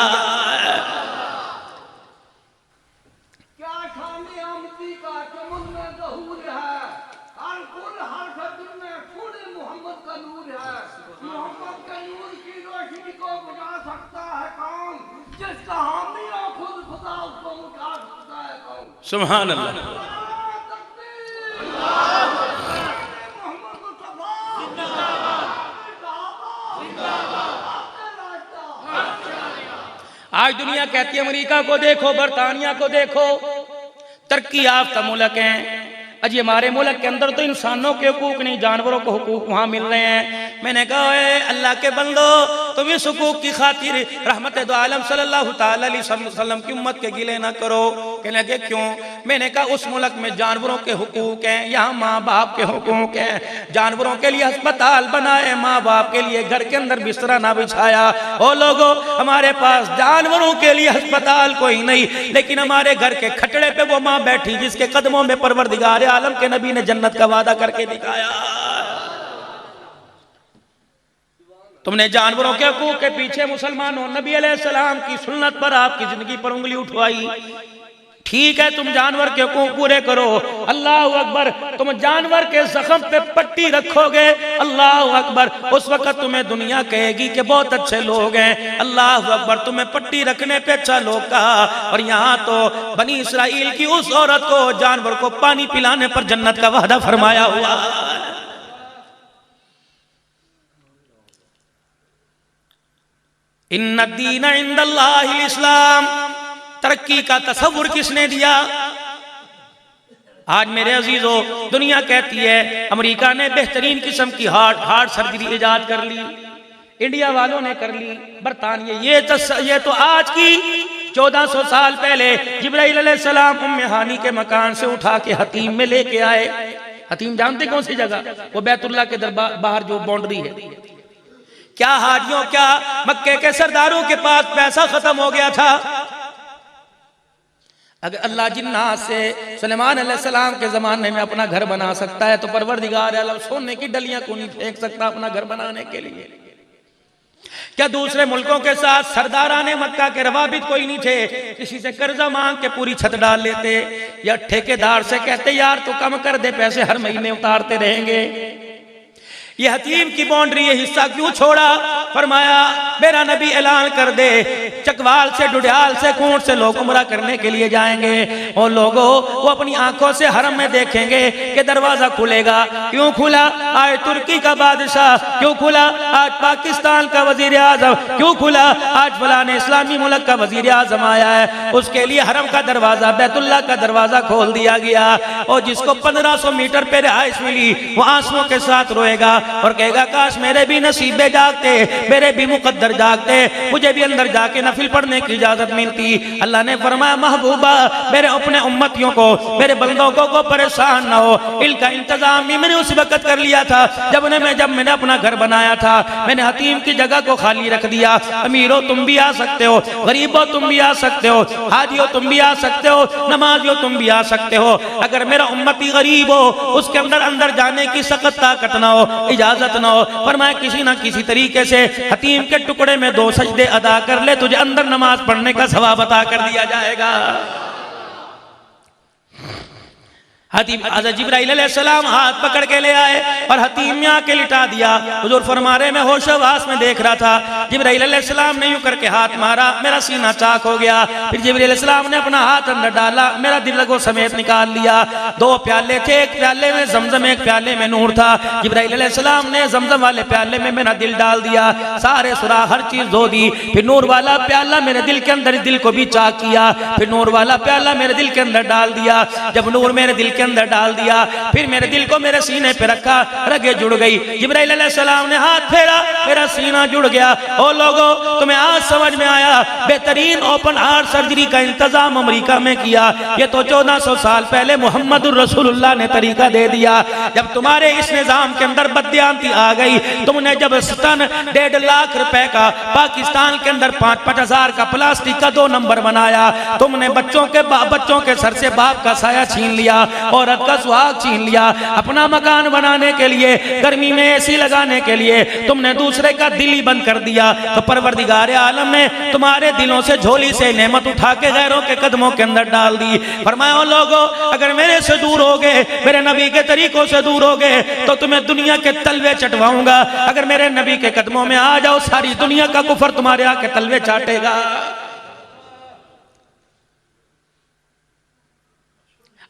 सुभान अल्लाह। आज दुनिया कहती है अमेरिका को देखो, बरतानिया को देखो, तरक्की याफ्ता मुल्क हैं। अजी हमारे मुल्क के अंदर तो इंसानों के हुकूक नहीं, जानवरों को हुकूक वहाँ मिल रहे हैं। मैंने कहा अल्लाह के बंदो तुम इस हुकूक की खातिर रहमत दो आलम सल्लल्लाहु ताला अलैहि वसल्लम की उम्मत के गिले ना करो। कहने लगे क्यों? मैंने कहा उस मुल्क में जानवरों के हुकूक हैं, यहाँ माँ बाप के हुकूक हैं। जानवरों के लिए अस्पताल बनाए, माँ बाप के लिए घर के अंदर बिस्तरा ना बिछाया। ओ लोगो हमारे पास जानवरों के लिए अस्पताल कोई नहीं, लेकिन हमारे घर के खटड़े पे वो माँ बैठी जिसके कदमों में परवरदिगार आलम के नबी ने जन्नत का वादा करके दिखाया। तुमने जानवरों के हुकूक के पीछे मुसलमानों नबी अलैहिस्सलाम की सुन्नत पर आपकी जिंदगी पर उंगली उठवाई। ठीक है तुम जानवर के हुकूक पूरे करो, अल्लाह अकबर। तुम जानवर के जख्म पे पट्टी रखोगे, अल्लाह अकबर, उस वक्त तुम्हें दुनिया कहेगी कि बहुत अच्छे लोग हैं। अल्लाह अकबर, तुम्हें पट्टी रखने पे अच्छा लोग कहा। और यहाँ तो बनी इस्राइल की उस औरत को जानवर को पानी पिलाने पर जन्नत का वादा फरमाया हुआ। इन्नद-दीन इंदल्लाहिल इस्लाम, तरक्की का तसव्वुर किसने दिया? आज मेरे अजीजों दुनिया कहती है अमेरिका ने बेहतरीन किस्म की हार्ट सर्जरी इजाद कर ली, इंडिया वालों ने कर ली, बरतानिया ये तो आज की 1400 साल पहले जिब्राइल अलैहिस्सलाम उम्मे हानी के मकान से उठा के हतीम में लेके आए। हतीम जानते कौन सी जगह? वो बैतुल्लाह के दरबार बाहर जो बाउंड्री है। क्या हाजियों, क्या मक्के के सरदारों के पास पैसा खत्म हो गया था? अगर अल्लाह जिन्नात से सुलेमान अलैहिस्सलाम के ज़माने में अपना घर बना सकता है तो परवरदिगार आलम सोने की डलियां क्यों नहीं फेंक सकता अपना घर बनाने के लिए? क्या दूसरे मुल्कों के साथ सरदाराने मक्का के रवाबित कोई नहीं थे? किसी से कर्जा मांग के पूरी छत डाल लेते, या ठेकेदार से कहते यार तो कम कर दे पैसे, हर महीने उतारते रहेंगे। ये हतीम की बाउंड्री ये हिस्सा क्यों छोड़ा? फरमाया मेरा नबी ऐलान कर दे, चकवाल से, डुडियाल से, कूट से लोग उमरा करने के लिए जाएंगे और लोगों वो अपनी आंखों से हरम में देखेंगे कि दरवाजा खुलेगा। क्यों खुला? आज तुर्की का बादशाह, क्यों खुला? आज पाकिस्तान का वजीर आजम, क्यों खुला? आज फलाने इस्लामी मुल्क का वजीर आजम आया है, उसके लिए हरम का दरवाजा, बैतुल्लाह का दरवाजा खोल दिया गया। और जिसको 1500 मीटर पे रिहाइश मिली वो आंसुओं के साथ रोएगा और कहेगा काश मेरे भी नसीबे जागते, मेरे भी मुकद्दर जागते, मुझे भी अंदर जाके नफिल पढ़ने की इजाजत मिलती। अल्लाह ने फरमाया महबूबा मेरे अपने उम्मतियों को, मेरे बंदों को परेशान ना हो, इनका इंतजाम भी मैंने उस वक्त कर लिया था जब मैंने अपना घर बनाया था। मैंने हतीम की जगह को खाली रख दिया। अमीरों तुम भी आ सकते हो, गरीबों तुम भी आ सकते हो, हाजियों तुम भी आ सकते हो, नमाजियों तुम भी आ सकते हो। अगर मेरा उम्मती गरीब हो, उसके अंदर जाने की सख्त ताकत ना हो, इजाजत ना हो, फरमाया किसी ना किसी तरीके से हतीम के टुकड़े में 2 सजदे अदा कर ले, तुझे अंदर नमाज पढ़ने का सवाब अता कर दिया जाएगा। हतीम हज़रत जिब्राइल अलैहिस्सलाम हाथ पकड़ के ले आए और हतीम में आके लिटा दिया। हुजूर फरमा रहे मैं होश-ओ-हवास में देख रहा था, जिब्राइल अलैहिस्सलाम ने यूं करके हाथ मारा, मेरा सीना चाक हो गया। फिर जिब्राइल अलैहिस्सलाम ने अपना हाथ अंदर डाला, मेरा दिल को समेत निकाल लिया। 2 प्याले थे, एक प्याले में जमजम, एक प्याले में नूर था। जिब्राइल अलैहिस्सलाम ने जमजम वाले प्याले में मेरा दिल डाल दिया, सारे सुराख हर चीज धो दी। फिर नूर वाला प्याला मेरे दिल के अंदर, दिल को भी चाक किया। फिर नूर वाला प्याला मेरे दिल के अंदर डाल दिया। जब नूर मेरे दिल के अंदर डाल दिया, फिर मेरे दिल को मेरे सीने पे रखा, रगे जुड़ गई। जिब्राइल अलैहिस्सलाम ने हाथ फेरा, मेरा सीना जुड़ गया। ओ लोगों तुम्हें आज समझ में आया, बेहतरीन ओपन हार्ट सर्जरी का इंतजाम अमेरिका में किया। ये तो 1400 साल पहले मुहम्मदुर रसूलुल्लाह ने तरीका दे दिया। जब तुम्हारे इस निजाम के अंदर बददियांती आ गई, तुमने जब स्तन 1.5 लाख रुपए का पाकिस्तान के अंदर 5-5 हजार का प्लास्टिक का 2 नंबर बनाया, तुमने बच्चों के सर से बाप का साया छीन लिया, औरत का सुहाग छीन लिया। अपना मकान बनाने के लिए, गर्मी में एसी लगाने के लिए तुमने दूसरे का दिल ही बंद कर दिया। तो परवरदिगार आलम ने तुम्हारे दिलों से झोली से नेमत उठा के गैरों के कदमों के अंदर डाल दी। फरमाया लोगों अगर मेरे से दूर हो गए, मेरे नबी के तरीकों से दूर हो गए, तो तुम्हें दुनिया के तलवे चटवाऊंगा। अगर मेरे नबी के कदमों में आ जाओ, सारी दुनिया का कुफर तुम्हारे आके तलवे चाटेगा।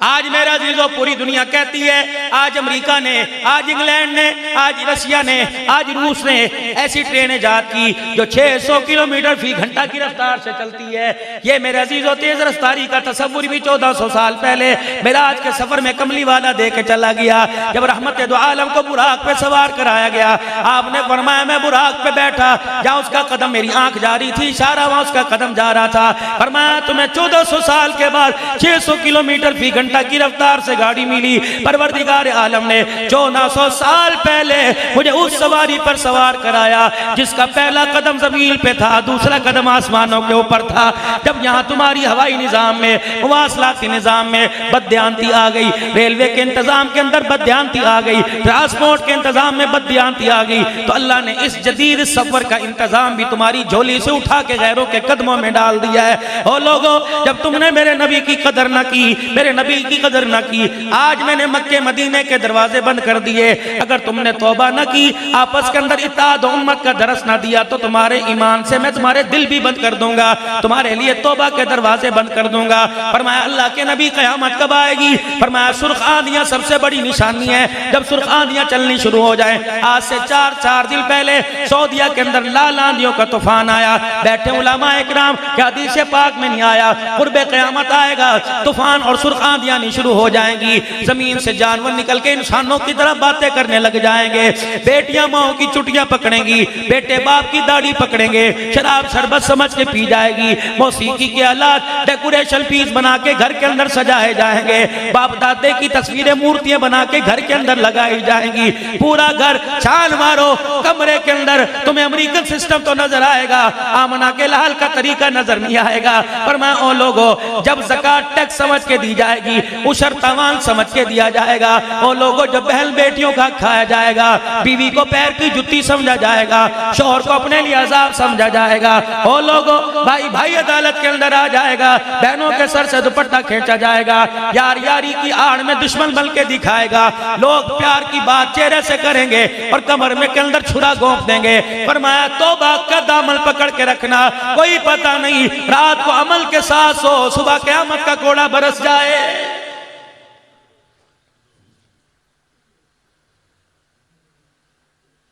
आज मेरा अजीजों पूरी दुनिया कहती है, आज अमेरिका ने, आज इंग्लैंड ने, आज रशिया ने, आज रूस ने ऐसी ट्रेनें जात की जो 600 किलोमीटर फी घंटा की रफ्तार से चलती है। ये मेरे अजीजों तेज रफ्तारी का तस्वुर भी 1400 साल पहले मेराज के सफर में कमली वाला दे के चला गया। जब रहमत दो आलम को बुराक पे सवार कराया गया, आपने फरमाया मैं बुराक पे बैठा, जहाँ उसका कदम मेरी आंख जा रही थी, इशारा वहां उसका कदम जा रहा था। फरमाया तुम्हें 1400 साल के बाद 600 किलोमीटर फी घंटा की रफ्तार से गाड़ी मिली। परवरदिगार आलम ने 1400 साल पहले मुझे उस सवारी पर सवार कराया जिसका पहला कदम जमीन पे था, दूसरा कदम आसमानों के ऊपर था। जब यहाँ तुम्हारी हवाई निजाम में, मुवासलाती निजाम में बददियांती आ गई, रेलवे के इंतजाम के अंदर बददियांती आ गई, ट्रांसपोर्ट के इंतजाम में बददियांती आ गई, तो अल्लाह ने इस जदीद सफर का इंतजाम भी तुम्हारी झोली से उठा के गैरों के कदमों में डाल दिया है। ओ लोगों जब तुमने मेरे नबी की कदर न की, मेरे नबी की कदर न की, आज मैंने मक्के मदीने के दरवाजे बंद कर दिए। अगर तुमने तौबा न की, आपस के अंदर इत्तेहाद उम्मत का दरस न दिया, तो तुम्हारे ईमान से मैं तुम्हारे दिल भी बंद कर दूंगा, तुम्हारे लिए तौबा के दरवाजे बंद कर दूंगा। फरमाया अल्लाह के नबी कयामत कब आएगी? फरमाया सुर्ख आंधियां सबसे बड़ी निशानी है। जब सुर्ख आंधियां चलनी शुरू हो जाए, आज से 4 दिन पहले सऊदिया के अंदर लाल आंधियों का तूफान आया। बैठे उलमा इकराम क्या हदीस पाक में नहीं आया, कुर्बे क़यामत आएगा, तूफान और सुर्ख आंधियां शुरू हो जाएंगी, जमीन से जानवर निकल के इंसानों की तरह बातें करने लग जाएंगे, बेटियां माओ की चुटियां पकड़ेंगी, बेटे बाप की दाढ़ी पकड़ेंगे, शराब शरबत समझ के पी जाएगी, मौसीकी के आलात डेकोरेशन पीस बना के घर के अंदर सजाए जाएंगे, बाप दादे की तस्वीरें मूर्तियां बना के घर के अंदर लगाई जाएंगी। पूरा घर छान मारो, कमरे के अंदर तुम्हें अमेरिकन सिस्टम तो नजर आएगा, आमना के लाल का तरीका नजर नहीं आएगा। पर मैं ओ लोगों जब ज़कात टैक्स समझ के दी जाएगी, उशर तवान समझ के दिया जाएगा, और लोगों जब बहन बेटियों का खाया जाएगा, बीवी को पैर की जुत्ती समझा जाएगा, शौहर को अपने लिए अजाब समझा जाएगा, और लोगों भाई भाई अदालत के अंदर आ जाएगा, बहनों के सर से दुपट्टा खींचा जाएगा, यार यारी की आड़ में दुश्मन बन के दिखाएगा, लोग प्यार की बात चेहरे से करेंगे और कमर में के अंदर छुरा गोंफ देंगे। फरमाया तौबा का दामन पकड़ के रखना, कोई पता नहीं रात को अमल के साथ सो, सुबह क़यामत का कोड़ा बरस जाए।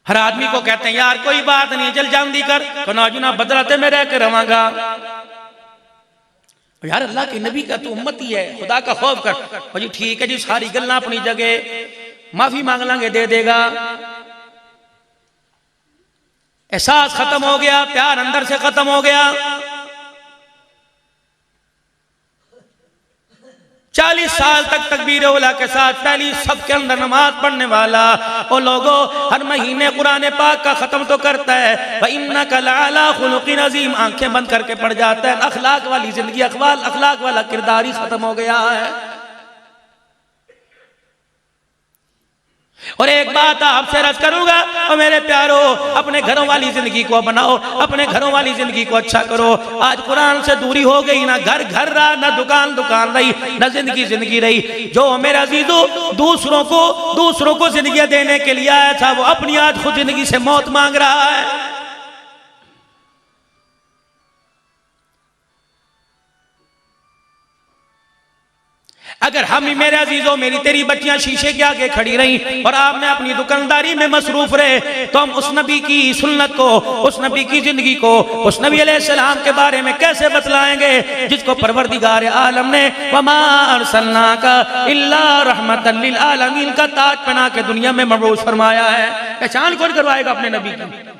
हर आदमी को कहते हैं यार कोई बात नहीं चल जल्दी कर, कनाजुना बदलाते में रह के रवांगा। यार अल्लाह के नबी का तू उम्मती है, खुदा का खौफ कर। जी ठीक है जी, सारी गल्लां अपनी जगह, माफी मांग लांगे दे देगा। एहसास खत्म हो गया, प्यार अंदर से खत्म हो गया। 40 साल तक तकबीर उला के साथ पहली सबके अंदर नमाज पढ़ने वाला ओ लोगों हर महीने कुरान पाक का खत्म तो करता है, व इन्नका लअला खुलुकिन अज़ीम, आंखें बंद करके पढ़ जाता है। अखलाक वाली जिंदगी, अखलाक वाला किरदार ही खत्म हो गया है। और एक बात आपसे अर्ज करूंगा, और मेरे प्यारो, अपने घरों वाली जिंदगी को बनाओ, अपने घरों वाली जिंदगी को अच्छा करो। आज कुरान से दूरी हो गई, ना घर घर रहा, ना दुकान दुकान रही, ना जिंदगी जिंदगी रही। जो मेरा अजीजों दूसरों को जिंदगी देने के लिए आया था, वो अपनी आज खुद जिंदगी से मौत मांग रहा है। अगर हम ही मेरे अजीजों, मेरी तेरी बच्चियां शीशे के आगे खड़ी रही और आपने अपनी दुकानदारी में मसरूफ रहे, तो हम उस नबी की सुन्नत को, उस नबी की जिंदगी को, उस नबी अलैहिस्सलाम के बारे में कैसे बतलाएंगे जिसको परवरदिगार आलम ने वमा अरसलनाका इल्ला रहमतन लिल आलमीन का ताज पहना के दुनिया में मबऊस फरमाया है। पहचान कौन करवाएगा अपने नबी की?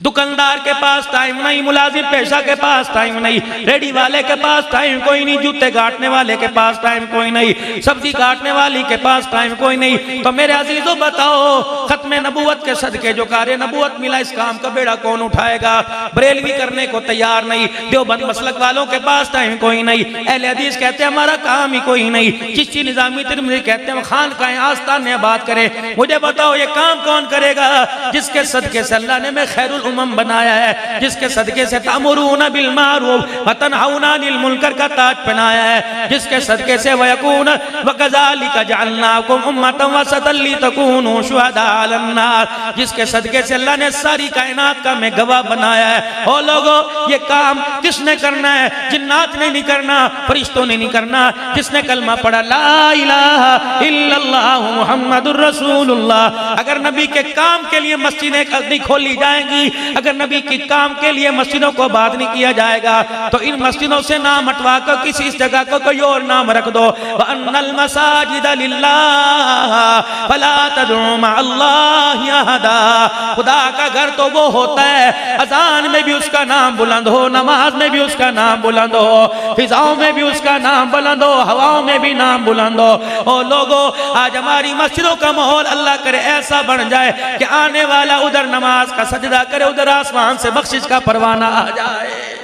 दुकानदार के पास टाइम नहीं, मुलाजिम पेशा के पास टाइम नहीं, रेडी वाले के पास टाइम कोई नहीं, जूते काटने वाले के पास टाइम कोई नहीं, सब्जी काटने वाली के पास टाइम कोई नहीं। तो मेरे अजीजों बताओ, खत्म नबूवत के सदके जो कार्य नबूवत मिला, इस काम का बेड़ा कौन उठाएगा? बरेलवी करने को तैयार नहीं, देवबंद मसलक वालों के पास टाइम कोई नहीं, अहले हदीस कहते हैं हमारा काम ही कोई नहीं, चिश्ती निजामी तिरमिज़ी कहते हैं खान का आस्तान बात करे। मुझे बताओ ये काम कौन करेगा? जिसके सदके से अल्लाह ने मैं खैरुल उम्म बनाया है, जिसके सदके से तामुरून बिल मारूफ व तनहौना अनिल मुनकर का ताज पहनाया है, जिसके सदके से वयकून व कज़ालिका जअलनाकुम उम्मतन वसतन लितकूनू शुहदा अलन नास, जिसके सदके से अल्लाह ने सारी कायनात का मैं गवाह बनाया है। ओ लोगों, ये काम किसने करना है? जिन्नात ने नहीं करना, फरिश्तों ने नहीं करना। जिसने कलमा पढ़ा ला इलाहा इल्लल्लाह मुहम्मदुर रसूलुल्लाह, अगर नबी के काम के लिए मस्जिदें नहीं खोली जाएंगी, अगर नबी के काम के लिए मस्जिदों को आबाद नहीं किया जाएगा, तो इन मस्जिदों से नाम हटवा कर किसी इस जगह को कोई और नाम रख दो। वअन्नल मसाजिद लिल्लाह फला तदउ मअल्लाहि अहदा, खुदा का घर तो वो होता है अजान में भी उसका नाम बुलंद हो, नमाज में भी उसका नाम बुलंद हो, फिजाओं में भी उसका नाम बुलंद हो, हवाओं में भी नाम बुलंद हो। ओ लोगों, आज हमारी मस्जिदों का माहौल अल्लाह करे ऐसा बन जाए कि आने वाला उधर नमाज का सजदा करे, उधर आसमान से बख्शिश का परवाना आ जाए।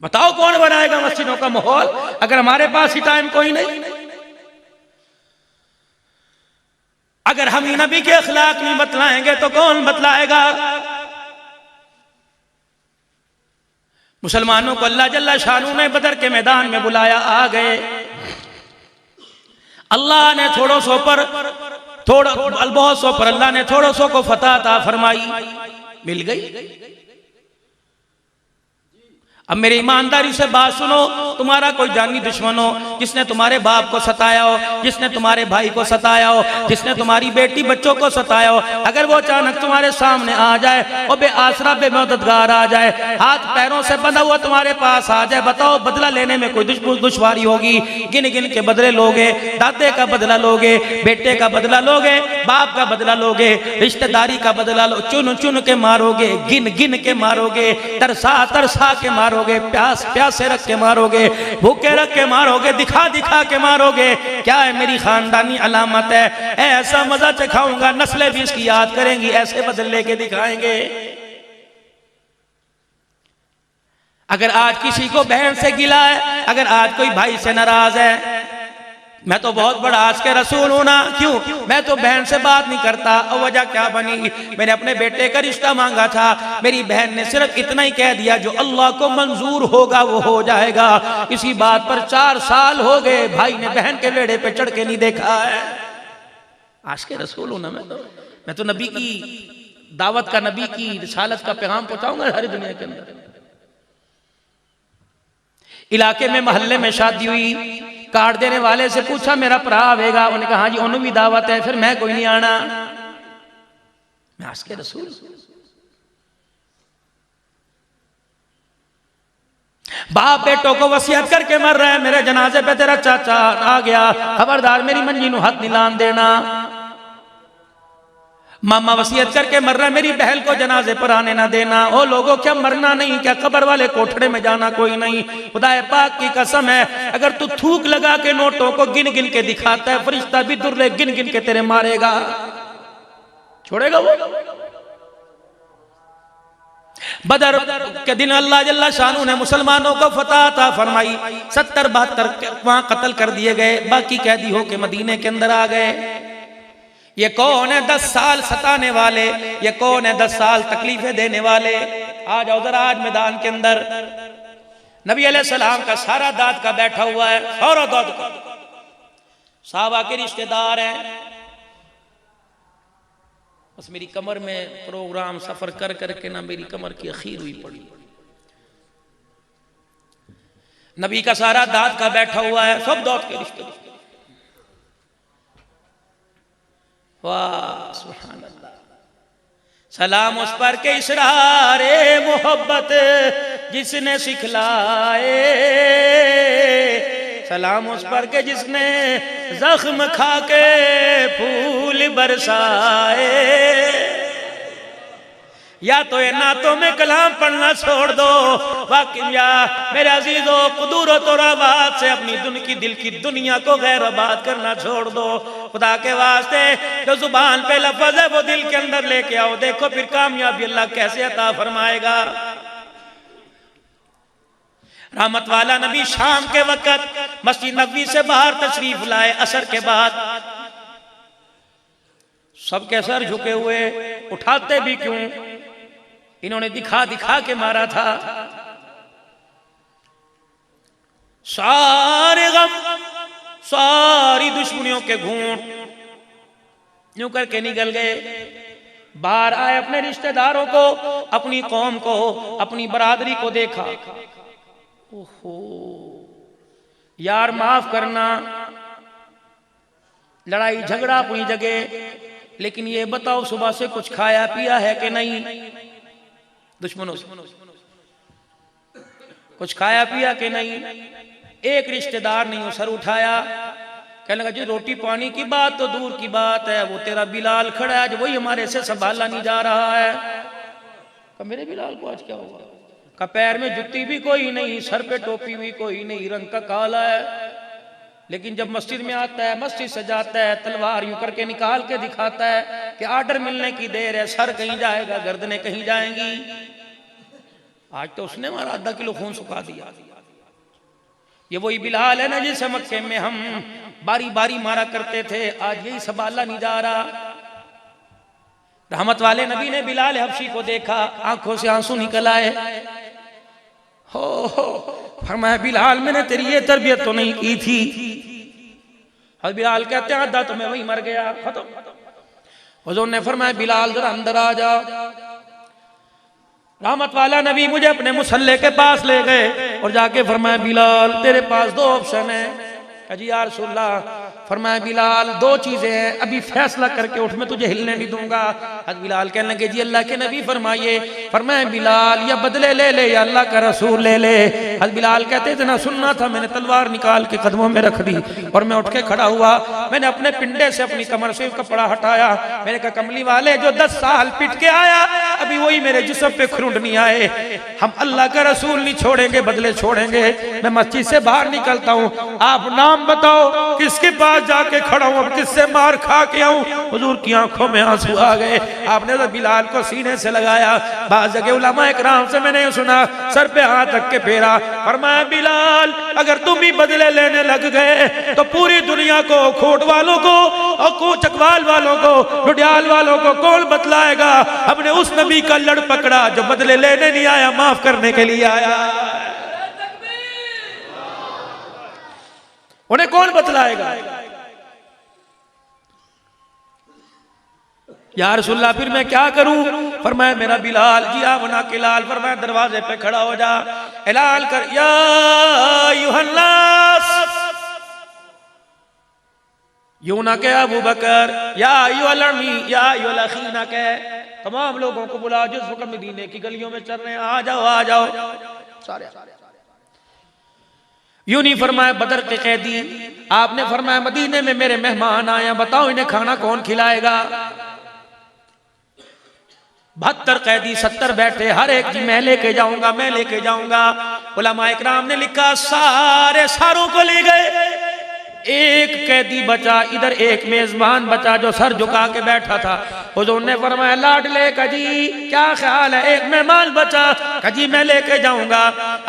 बताओ कौन बनाएगा मस्जिदों का माहौल अगर हमारे पास ही टाइम कोई नहीं? अगर हम ही नबी के अखलाक नहीं बतलाएंगे तो कौन बतलाएगा? मुसलमानों को अल्लाह जल्ला शानू ने बदर के मैदान में बुलाया, आ गए। अल्लाह ने बहुत सौ पर अल्लाह ने थोड़ो सौ को फतह अता फरमाई, मिल गई। अब मेरी ईमानदारी से बात सुनो, तुम्हारा कोई जानी दुश्मन हो, जिसने तुम्हारे बाप को सताया हो, जिसने तुम्हारे भाई को सताया हो, जिसने तुम्हारी बेटी बच्चों को सताया हो, अगर वो अचानक तुम्हारे सामने आ जाए और बेआसरा बेमददगार आ जाए, हाथ पैरों से बंधा हुआ तुम्हारे पास आ जाए, बताओ बदला लेने में कोई दुश्वारी होगी? गिन गिन के बदले लोगे, दादे का बदला लोगे, बेटे का बदला लोगे, बाप का बदला लोगे, रिश्तेदारी का बदला लो, चुन चुन के मारोगे, गिन गिन के मारोगे, तरसा तरसा के मारोगे, प्यासे रख के मारोगे, भूखे रख के मारोगे, दिखा दिखा के मारोगे। क्या है? मेरी खानदानी अलामत है, ऐसा मजा चखाऊंगा, नस्लें भी इसकी याद करेंगी, ऐसे बदल लेके दिखाएंगे। अगर आज किसी को बहन से गिला है, अगर आज कोई भाई से नाराज है, मैं तो बहुत बड़ा आज के रसूल हूं ना, क्यों मैं तो बहन से बात नहीं करता? और वजह क्या बनी? मैंने अपने बेटे का रिश्ता मांगा था, मेरी बहन ने सिर्फ इतना ही कह दिया जो अल्लाह को मंजूर होगा वो हो जाएगा। इसी बात पर 4 साल हो गए, भाई ने बहन के बेड़े पे चढ़ के नहीं देखा है। आज के रसूल हूं ना मैं तो नबी की दावत का, नबी की रिसालत का पैगाम पहुंचाऊंगा हर दुनिया के अंदर। इलाके में मोहल्ले में शादी हुई, कार्ड देने वाले से पूछा मेरा भरा आवेगा? उन्होंने कहा हाँ जी उन्होंने भी दावत है, फिर मैं कोई नहीं आना। मैं आज के रसूल। बाप बेटों को वसीयत करके मर रहा है, मेरे जनाजे पे तेरा चाचा आ गया, खबरदार मेरी मंजी नू हाथ नहीं लान देना। मामा वसीयत करके मर रहा, मेरी बहन को जनाजे पर आने ना देना। ओ लोगों, क्या मरना नहीं? क्या कब्र वाले कोठड़े में जाना कोई नहीं? खुदाए पाक की कसम है, अगर तू थूक लगा के नोटों को गिन गिन के दिखाता है, फरिश्ता भी दुर्रे गिन गिन के तेरे मारेगा, छोड़ेगा वो? बदर के दिन अल्लाह जल्ला शानू ने मुसलमानों को फतह अता फरमाई। 70-72 वहां कत्ल कर दिए गए, बाकी कैदी होके मदीने के अंदर आ गए। ये कौन है 10 साल सताने वाले? ये कौन है 10 साल तकलीफें देने वाले? आ जाओ जरा आज मैदान के अंदर। नबी अलैहिस्सलाम का सारा दाद का बैठा हुआ है, और दाद का साहबा के रिश्तेदार हैं। बस मेरी कमर में प्रोग्राम सफर कर करके ना मेरी कमर की अखीर हुई पड़ी। नबी का सारा दाद का बैठा हुआ है, सब दाद के रिश्तेदार। वाह सुभान अल्लाह। सलाम उस पर के इसरारे मोहब्बत जिसने सिखलाए, सलाम उस पर के जिसने जख्म खा के फूल बरसाए। या तो ये नातों में कलाम पढ़ना छोड़ दो, वाकई या मेरे अजीजों कुदूरत और आबाद से अपनी दिल की दुनिया को गैर आबाद करना छोड़ दो। खुदा के वास्ते जो जुबान पे लफ्ज है वो दिल के अंदर लेके आओ, देखो फिर कामयाबी अल्लाह कैसे अता फरमाएगा। रहमत वाला नबी शाम के वक्त मस्जिद नबवी से बाहर तशरीफ लाए। असर के बाद सबके सर झुके हुए, उठाते भी क्यों? इन्होंने दिखा दिखा के मारा था। सारे गम, सारी दुश्मनियों के घूंट यूं करके निकल गए। बाहर आए, अपने रिश्तेदारों को, अपनी कौम को, अपनी बरादरी को देखा। ओहो यार, माफ करना, लड़ाई झगड़ा अपनी जगह, लेकिन ये बताओ सुबह से कुछ खाया पिया है कि नहीं? दुश्मनों से कुछ खाया पिया कि नहीं? एक रिश्तेदार नहीं सर उठाया, कहने लगा जी रोटी पानी की बात तो दूर की बात है, वो तेरा बिलाल खड़ा है, वही हमारे से संभाला नहीं जा रहा है। कहा मेरे बिलाल को आज क्या हुआ? का पैर में जुत्ती भी कोई नहीं, सर पे टोपी भी कोई नहीं, रंग का काला है, लेकिन जब मस्जिद में आता है, मस्जिद से जाता है, तलवार यूं करके निकाल के दिखाता है कि आर्डर मिलने की देर है, सर कहीं जाएगा, गर्दनें कहीं जाएंगी। आज तो उसने हमारा आधा किलो खून सुखा दिया। ये वही बिलाल है ना जिसे मक्के में हम बारी बारी मारा करते थे, आज यही संभाला नहीं जा रहा। रहमत वाले नबी ने बिलाल हबशी को देखा, आंखों से आंसू निकल आए। हो फरमाया बिलाल, मैंने तेरी ये तरबियत तो नहीं की थी। हज़रत बिलाल कहते हैं आधा तो मैं वही मर गया, खत्म। हुज़ूर ने फरमाया बिलाल जरा अंदर आ जा। रहमत वाला नबी मुझे अपने मुसल्ले के पास ले गए और जाके फरमाया बिलाल तेरे पास 2 ऑप्शन है। जी या रसूल अल्लाह। फरमाया बिलाल 2 चीजें हैं, अभी फैसला करके उठ, मैं तुझे हिलने नहीं दूंगा। हज़रत बिलाल कहने लगे जी अल्लाह के नबी फरमाइए। फरमाया बिलाल या बदले ले ले या अल्लाह का रसूल ले ले। हज़रत बिलाल कहते इतना सुनना था, मैंने तलवार निकाल के कदमों में रख दी और मैं उठ के खड़ा हुआ। मैंने अपने पिंडे से अपनी कमर से कपड़ा हटाया। मैंने कहा कमली वाले जो 10 साल पिट के आया, अभी वही मेरे जिस्म पे खुरुंड नहीं आए। हम अल्लाह का रसूल नहीं छोड़ेंगे, बदले छोड़ेंगे। मैं मस्जिद से बाहर निकलता हूँ, आप नाम बताओ किसके पास जाके खड़ा हूं, अब किससे मार खा के आऊं? हुजूर की आंखों में आंसू आ गए। आपने तो बिलाल को सीने से लगाया। बाज़ जगह उलमा इकराम से मैंने सुना, सर पे हाथ रख के फेरा। फरमाया बिलाल अगर तुम भी बदले लेने लग गए तो पूरी दुनिया को, खोट वालों को और चकवाल वालों को, लुडियाल वालों को कौन बतलाएगा? हमने उस नबी का लड़ पकड़ा जो बदले लेने नहीं आया, माफ करने के लिए आया। उन्हें कौन बतलाएगा? या रसूलल्लाह फिर मैं क्या करूं? फरमाया मेरा बिलाल जी बना के लाल। फरमाया दरवाजे पे खड़ा हो जा, ऐलान कर या अय्युहन्नास। यूं ना कह अबू बकर या अय्युहल अमी या अय्युहल अखी ना कह, तमाम लोगों को बुला जिस वक्त मदीने की गलियों में चल रहे हैं, आ जाओ आ जाओ सारे। यूं नहीं फरमाया बदर के कैदी, आपने फरमाया मदीने में मेरे मेहमान आए, बताओ इन्हें खाना कौन खिलाएगा? 72 कैदी 70 बैठे, हर एक जी मैं लेके जाऊंगा, मैं लेके जाऊंगा। उलमा इकराम ने लिखा सारों को ले गए, एक कैदी बचा, इधर एक मेजबान बचा जो सर झुका के बैठा था। हुजूर ने फरमाया लाडले कजी क्या ख्याल है, एक मेहमान बचा, कजी मैं लेके जाऊंगा।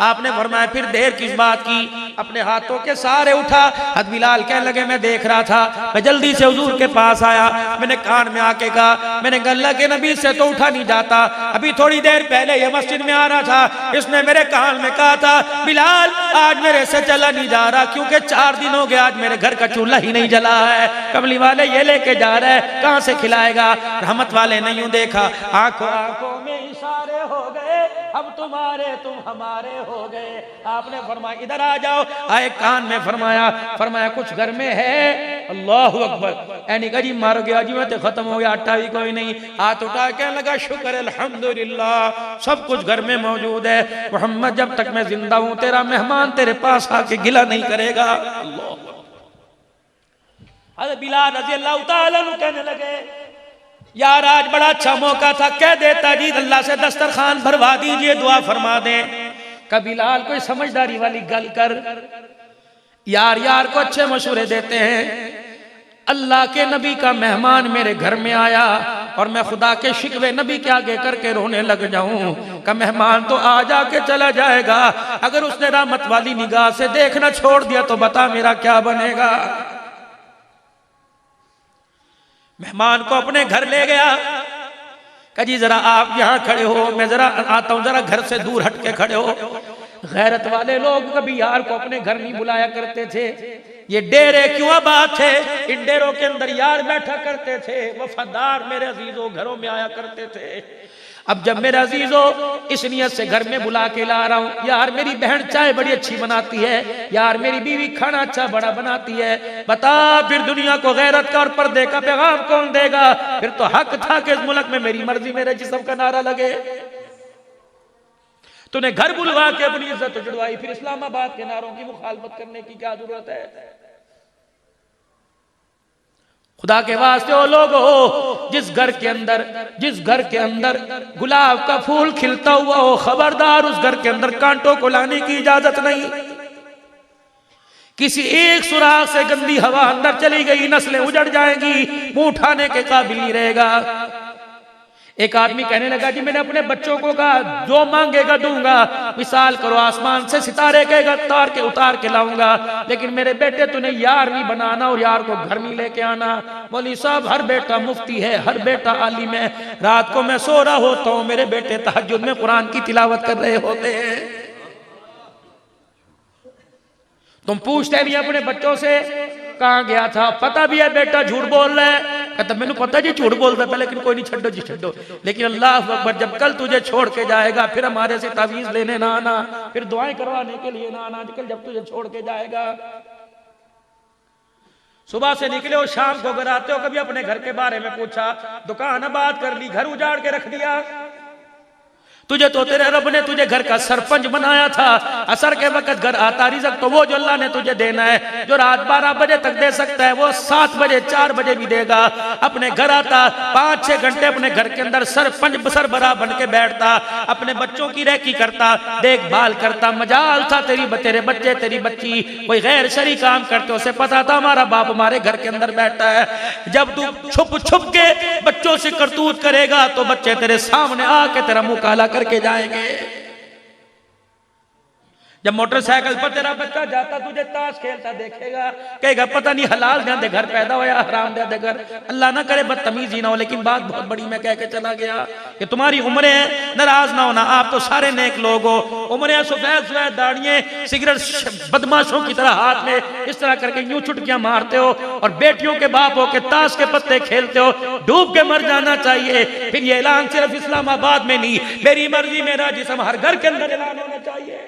आपने फरमाया फिर देर किस बात की, अपने हाथों के सहारे उठा। हद बिलाल कहने लगे मैं देख रहा था, मैं जल्दी से हुजूर के पास आया, मैंने कान में आके कहा, मैंने कहा अल्लाह के नबी से तो उठा नहीं जाता, अभी थोड़ी देर पहले ये मस्जिद में आ रहा था, इसने मेरे कान में कहा था बिलाल आज मेरे से चला नहीं जा रहा, क्योंकि 4 दिन हो गए आज मेरे घर का चूल्हा ही नहीं जला है। कमली वाले ये लेके जा रहे हैं, कहां से खिलाएगा। रहमत वाले ने यूं देखा, आंखों आंखों में इशारे हो गए, अब तुम्हारे तुम हमारे हो गए। आपने फरमाया इधर आ जाओ, आए कान में फरमाया कुछ घर में है। अल्लाह अकबर, ऐनी का जी मर गया जी, मैं तो खत्म हो गया, आटा भी कोई नहीं। हाथ उठा के लगा शुक्र अल्हम्दुलिल्लाह सब कुछ घर में मौजूद है। मोहम्मद जब तक मैं जिंदा हूं तेरा मेहमान तेरे पास आके गिला नहीं करेगा। अल्लाह बिलाल रज़ी अल्लाह तआला अन्हु कहने लगे यार आज बड़ा अच्छा मौका था, कह देता जी अल्लाह से दस्तरखान भरवा दीजिए, दुआ फरमा दें। का बिलाल कोई समझदारी वाली गल कर, यार को अच्छे मशवरे देते हैं। अल्लाह के नबी का मेहमान मेरे घर में आया और मैं खुदा के शिकवे नबी के आगे करके रोने लग जाऊं, का मेहमान तो आ जाके चला जाएगा, अगर उसने रहमत वाली निगाह से देखना छोड़ दिया तो बता मेरा क्या बनेगा। मेहमान को अपने घर ले गया, कजी जरा आप यहाँ खड़े हो, मैं जरा आता हूं, जरा घर से दूर हट के खड़े हो। गैरत वाले लोग कभी यार को अपने घर नहीं बुलाया करते थे, ये डेरे क्यों बात है, इन डेरों के अंदर यार बैठा करते थे, वफादार मेरे अजीजों घरों में आया करते थे। अब जब मेरे अजीजों इस नियत से घर में बुला के ला रहा हूं, यार मेरी बहन चाय बड़ी अच्छी बनाती है, यार मेरी बीवी खाना अच्छा बड़ा बनाती है, बता फिर दुनिया को गैरत का और पर्दे का पैगाम कौन देगा। फिर तो हक था कि इस मुल्क में मेरी मर्जी मेरे जिस्म का नारा लगे। तूने घर बुलवा के अपनी इज्जत जुड़वाई, फिर इस्लामाबाद के नारों की मुखालफत करने की क्या जरूरत है। खुदा के वास्ते ओ लोग हो, जिस घर के अंदर गुलाब का फूल खिलता हुआ हो, खबरदार उस घर के अंदर कांटों को लाने की इजाजत नहीं। किसी एक सुराख से गंदी हवा अंदर चली गई, नस्लें उजड़ जाएंगी, मुंह उठाने के काबिल नहीं रहेगा। एक आदमी कहने लगा जी मैंने अपने बच्चों को कहा जो मांगेगा दूंगा, मिसाल करो आसमान से सितारे कहेगा तार के उतार के लाऊंगा, लेकिन मेरे बेटे तूने यार नहीं बनाना और यार को घर नहीं लेके आना। मौलवी साहब हर बेटा मुफ्ती है, हर बेटा आलिम है, रात को मैं सो रहा होता हूँ, मेरे बेटे तहज्जुद में कुरान की तिलावत कर रहे होते हैं। तुम पूछते भी अपने बच्चों से कहाँ गया था, पता भी है बेटा झूठ बोल रहा है, कहता मैंने पता जी झूठ बोल रहा है, लेकिन कोई नहीं छड्डो जी छड्डो। लेकिन अल्लाह अकबर जब कल तुझे छोड़ के जाएगा फिर हमारे से तावीज लेने ना आना, फिर दुआएं करवाने के लिए ना आना, कल जब तुझे छोड़ के जाएगा। सुबह से निकले हो शाम को घर आते हो, कभी अपने घर के बारे में पूछा, दुकान आबाद कर ली, घर उजाड़ के रख दिया। तुझे तो तेरे रब ने तुझे घर का सरपंच बनाया था, असर के वक्त घर आता रिज़्क़ तो वो जो अल्लाह ने तुझे देना है, जो रात 12 बजे तक दे सकता है वो 7 बजे 4 बजे भी देगा। अपने घर आता 5-6 घंटे अपने घर के अंदर सरपंच सरबराह बन के बैठता, अपने बच्चों की रहकी करता, देखभाल करता। मजाल था तेरे बच्चे तेरी बच्ची कोई गैर शरी काम करते, उसे पता था हमारा बाप हमारे घर के अंदर बैठा है। जब तू छुप छुप के बच्चों से करतूत करेगा तो बच्चे तेरे सामने आके तेरा मुंह काला करके जाएंगे। जब मोटरसाइकिल पर तेरा बच्चा जाता तुझे ताश खेलता देखेगा, कहेगा पता नहीं हलाल दे घर पैदा होया हराम दे घर, अल्लाह ना करे बदतमीजी ना हो। लेकिन बात बहुत बड़ी मैं कह के चला गया कि तुम्हारी उम्रें हैं, नाराज ना होना, आप तो सारे नेक लोग हो। उम्रें सफेद सफेद दाढ़ियां, सिगरेट बदमाशों की तरह हाथ में इस तरह करके यूं चुटकियां मारते हो और बेटियों के बाप हो के ताश के पत्ते खेलते हो, डूब के मर जाना चाहिए। फिर ये ऐलान सिर्फ इस्लामाबाद में नहीं, मेरी मर्जी मेरा जिस्म हर घर के अंदर ऐलान होना चाहिए।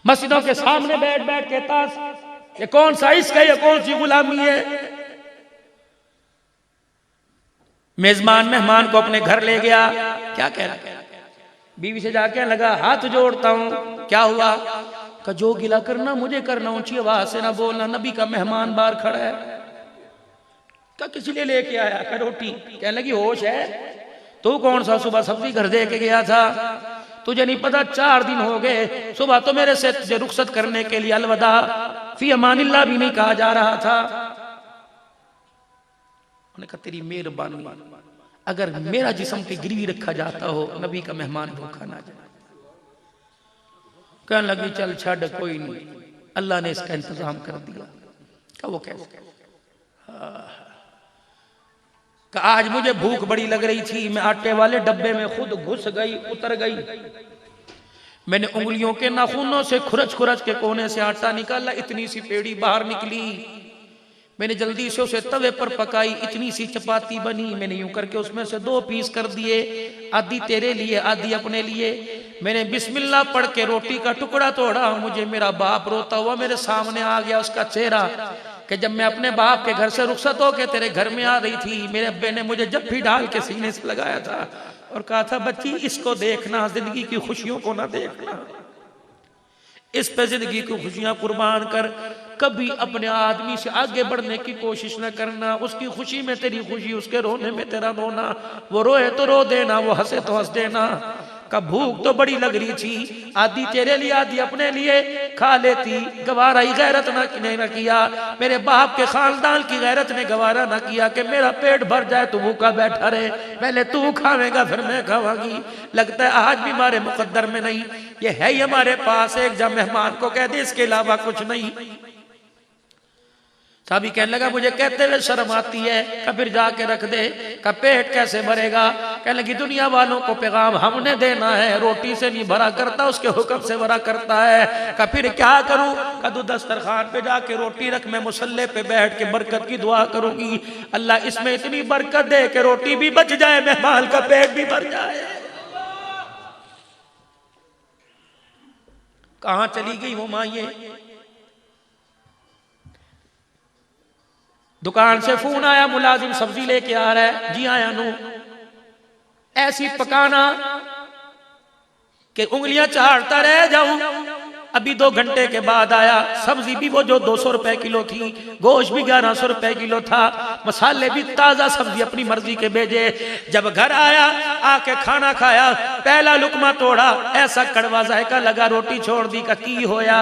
मस्जिदों के सामने बैठ बैठ के ताश, ये कौन सा इश्क है, ये कौन सी गुलामी है। मेजबान मेहमान को अपने घर ले गया, क्या कह रहा, बीवी से जाके लगा हाथ जोड़ता हूं, क्या हुआ, का जो गिला करना मुझे करना, ऊंची आवाज से ना बोलना, नबी का मेहमान बाहर खड़ा है। क्या किसी लिए लेके आया? क्या रोटी? कहने लगी होश है? तू कौन सा सुबह सब्जी घर दे के गया था? तुझे नहीं पता 4 दिन हो गए, सुबह तो मेरे से तुझे रुखसत करने के लिए अलविदा फी अमानिल्लाह भी नहीं कहा जा रहा था। उन्होंने कहा तेरी मेहरबानी, अगर मेरा जिस्म के गिरवी रखा जाता हो, नबी का मेहमान धोखा ना जाए। कहने लगी चल छड़, कोई नहीं, अल्लाह ने इसका इंतजाम कर दिया। क्या वो कैसे? आज मुझे भूख बड़ी लग रही थी, मैं आटे वाले डब्बे में खुद घुस गई, उतर गई। मैंने उंगलियों के नाखूनों से खुरच खुरच के कोने से आटा निकाला, इतनी सी पेड़ी बाहर निकली। मैंने जल्दी से उसे तवे पर पकाई, इतनी सी चपाती बनी। मैंने यूं करके उसमें से 2 पीस कर दिए, आधी तेरे लिए आधी अपने लिए। मैंने बिस्मिल्लाह पढ़ के रोटी का टुकड़ा तोड़ा। मुझे मेरा बाप रोता हुआ मेरे सामने आ गया, उसका चेहरा कि जब मैं अपने बाप के घर से रुखसत होके तेरे घर में आ रही थी, मेरे अब्बे ने मुझे जफ्फी डाल के सीने से लगाया था और कहा था बच्ची इसको देखना, जिंदगी की खुशियों को ना देखना, इस पे जिंदगी की खुशियां कुर्बान कर, कभी अपने आदमी से आगे बढ़ने की कोशिश न करना। उसकी खुशी में तेरी खुशी, उसके रोने में तेरा रोना, वो रोए तो रो देना, वो हंसे तो हंस देना। का भूख तो बड़ी लग रही थी, आधी तेरे लिए आधी अपने लिए खा लेती, गवारा ही गैरत न किया। मेरे बाप के खानदान की गैरत ने गवारा न किया कि मेरा पेट भर जाए तो भूखा बैठा रहे, पहले तू खावेगा फिर मैं खावांगी। लगता है आज भी हमारे मुकद्दर में नहीं, ये है ही हमारे पास एक, जब मेहमान को कह दे इसके अलावा कुछ नहीं। साहबी कहने लगा मुझे कहते हुए शर्म आती है। का फिर जाके रख दे। का पेट कैसे भरेगा? कहने लगी दुनिया वालों को पैगाम हमने देना है, रोटी से नहीं भरा करता, उसके हुक्म से भरा करता है। का फिर क्या करूं? का तू दस्तरखान पे जाके रोटी रख, मैं मुसल्ले पे बैठ के बरकत की दुआ करूंगी, अल्लाह इसमें इतनी बरकत दे कि रोटी भी बच जाए, मेहमान का पेट भी भर जाए। कहां चली गई वो माइए? दुकान से फोन आया, मुलाजिम सब्जी लेके आ रहा है। जी आया नू, ऐसी पकाना कि उंगलियां चाटता रह जाऊं। अभी 2 घंटे के बाद आया, सब्जी भी वो जो 200 रुपए किलो थी, गोश्त भी 1100 रुपए किलो था, मसाले भी ताजा, सब्जी अपनी मर्जी के भेजे। जब घर आया, आके खाना खाया, पहला लुकमा तोड़ा, ऐसा कड़वा जायका लगा, रोटी छोड़ दी। का की होया?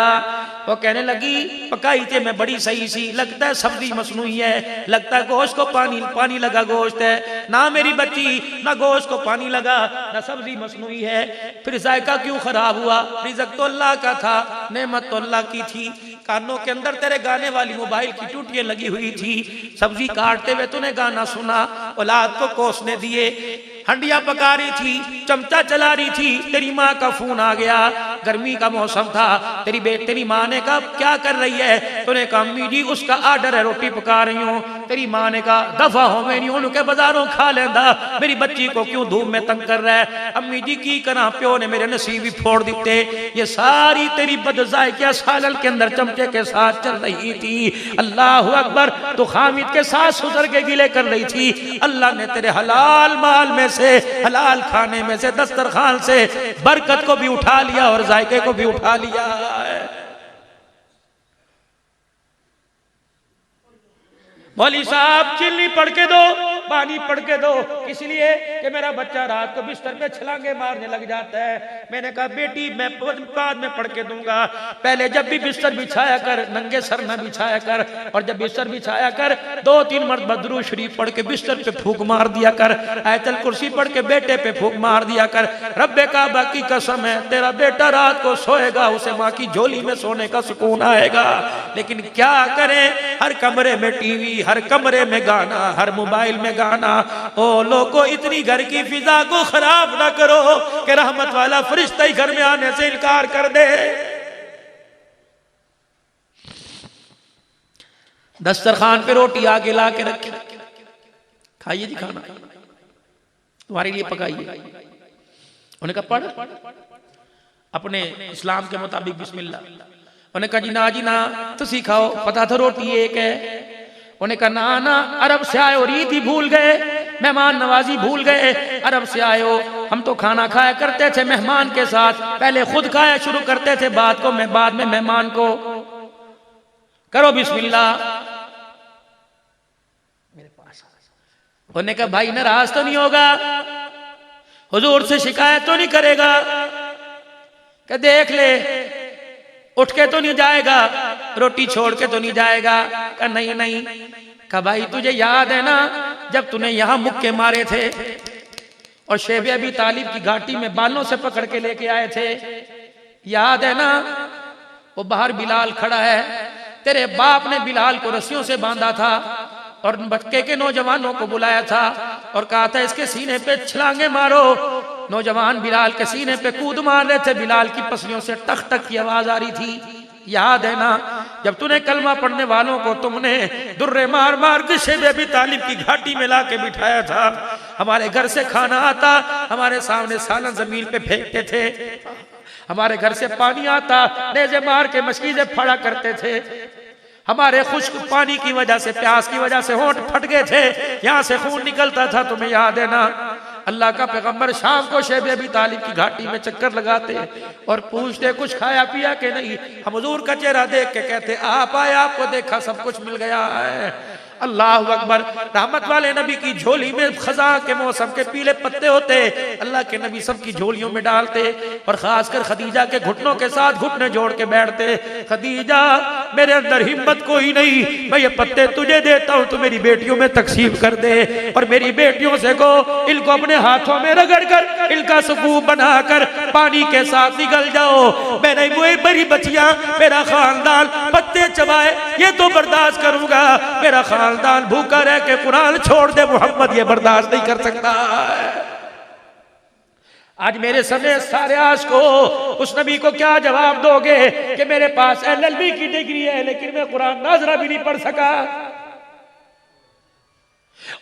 वो कहने लगी पकाई थे मैं बड़ी सही सी, लगता है सब्जी मसनूई है, लगता है गोश्त को पानी लगा गोश्त है। ना मेरी बच्ची, ना गोश्त को पानी लगा, ना सब्जी मसनूई है, फिर जायका क्यों खराब हुआ? रिज़्क़ तो अल्लाह का था, नेमत तो अल्लाह की थी। कानों के अंदर तेरे गाने वाली मोबाइल की टूटियां लगी हुई थी, सब्जी काटते हुए तूने गाना सुना, औलाद को कोसने दिए, हंडिया पका रही थी, चमचा चला रही थी, तेरी माँ का फोन आ गया, गर्मी का मौसम था, तेरी माँ ने कहा क्या कर रही है? तूने कहा अम्मी जी उसका आर्डर है, रोटी पका रही हूँ। तेरी माँ ने कहा दफा हो मेरी उनके बाजारों खा लेंदा, मेरी बच्ची को क्यों धूप में तंग कर रहा है? अम्मी जी की करा, प्यो ने मेरे नसीब ही फोड़ दिते। ये सारी तेरी बदजायकिया सालल के अंदर चमचे के साथ चल रही थी। अल्लाह अकबर, तो हामिद के साथ सुधर के गिले कर रही थी। अल्लाह ने तेरे हलाल माल में से, हलाल खाने में से, दस्तरखान से बरकत को भी उठा लिया और जायके को भी उठा लिया। मौली साहब चिल्ली पढ़ के दो, पानी पढ़ के दो, इसलिए कि मेरा बच्चा रात को बिस्तर पे छलांगे मारने लग जाता है। मैंने कहा बेटी मैं बाद में पढ़ के दूंगा, पहले जब भी बिस्तर बिछाया कर नंगे सर न बिछाया कर, और जब बिस्तर बिछाया कर 2-3 मरतबा दुरूद शरीफ पढ़ के बिस्तर पे फूंक मार दिया कर, आयतल कुर्सी पढ़ के बेटे पे फूंक मार दिया कर। रब्बे काबा की कसम है तेरा बेटा रात को सोएगा, उसे माँ की झोली में सोने का सुकून आएगा। लेकिन क्या करें, हर कमरे में टीवी, हर कमरे में गाना, हर मोबाइल में गाना। ओ लोगों, इतनी घर की फिजा को खराब ना करो कि रहमत वाला फरिश्ता ही घर में आने से इनकार कर दे। दस्तरखान पे रोटी आगे ला के रखी, खाइए जी खाना, तुम्हारे लिए पकाइए। उन्होंने कहा पढ़ अपने इस्लाम के मुताबिक बिस्मिल्लाह। उन्होंने कहा जी ना तुसी खाओ, पता था रोटी एक है। उन्होंने कहा ना अरब से आए हो, रीत ही भूल गए, मेहमान नवाजी भूल गए। अरब से आए हो, हम तो खाना खाया करते थे मेहमान के साथ, पहले खुद खाया शुरू करते थे, बाद में मेहमान को। करो बिस्मिल्लाह। मेरे पास। उन्होंने कहा भाई नाराज तो नहीं होगा, हुजूर से शिकायत तो नहीं करेगा? क्या देख ले, उठ के तो नहीं जाएगा, रोटी छोड़ के तो नहीं जाएगा? कहा नहीं नहीं। कहा भाई तुझे याद है ना जब तूने यहां मुक्के मारे थे और शेब अबी तालिब की घाटी में बालों से पकड़ के लेके आए थे, याद है ना? वो बाहर बिलाल खड़ा है, तेरे बाप ने बिलाल को रस्सियों से बांधा था और मक्के के नौजवानों को बुलाया था और कहा था इसके सीने पे छलांगे मारो। नौजवान बिलाल के सीने पे कूद मार रहे थे, बिलाल की पसलियों से टक टक की आवाज आ रही थी। याद है ना जब तूने कलमा पढ़ने वालों को तुमने दुर्रे मार मार के शेब अबी तालिब की घाटी में लाके बिठाया था, हमारे घर से खाना आता, हमारे सामने सालन जमीन पे फेंकते थे, हमारे घर से पानी आता, नेज़े मार के मशकीज़े फड़ा करते थे, हमारे खुश्क पानी की वजह से, प्यास की वजह से होंठ फट गए थे, यहाँ से खून निकलता था, तुम्हें याद है ना? अल्लाह का पैगंबर शाम को शेब अबी तालिब की घाटी में चक्कर लगाते और पूछते कुछ खाया पिया के नहीं। हम हुजूर का चेहरा देख के कहते आप आए, आपको देखा सब कुछ मिल गया है। अल्लाह अकबर। रहमत वाले नबी की झोली में खजा के मौसम के पीले पत्ते होते, अल्लाह के नबी सब की झोलियों में डालते और खासकर खदीजा के घुटनों के साथ घुटने जोड़ के बैठते, खदीजा मेरे अंदर हिम्मत कोई नहीं, मैं ये पत्ते तुझे देता हूँ, तू मेरी बेटियों में तकसीम कर दे और मेरी बेटियों से को इनको अपने हाथों में रगड़ कर इनका सकूब बनाकर पानी के साथ निकल जाओ। मैंने वही बड़ी बच्चियां, मेरा खानदान पत्ते चबाए ये तो बर्दाश्त करूंगा, मेरा खानदान भूखा रह के कुरान छोड़ दे मोहम्मद ये बर्दाश्त नहीं कर सकता। आज मेरे समय सारे आश को उस नबी को क्या जवाब दोगे कि मेरे पास LLB की डिग्री है लेकिन मैं कुरान नाजरा भी नहीं पढ़ सका?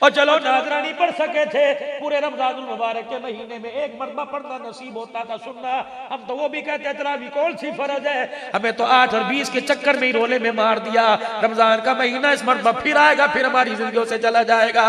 और चलो नाजरा नहीं पढ़ सके थे, पूरे रमजानुल मुबारक के महीने में एक मरतबा पढ़ना नसीब होता था सुनना, हम तो वो भी कहते हैं तरावी कौन सी फर्ज है, हमें तो 8 और 20 के चक्कर में ही रोले में मार दिया। रमजान का महीना इस मरतबा फिर आएगा, फिर हमारी जिंदगियों से चला जाएगा।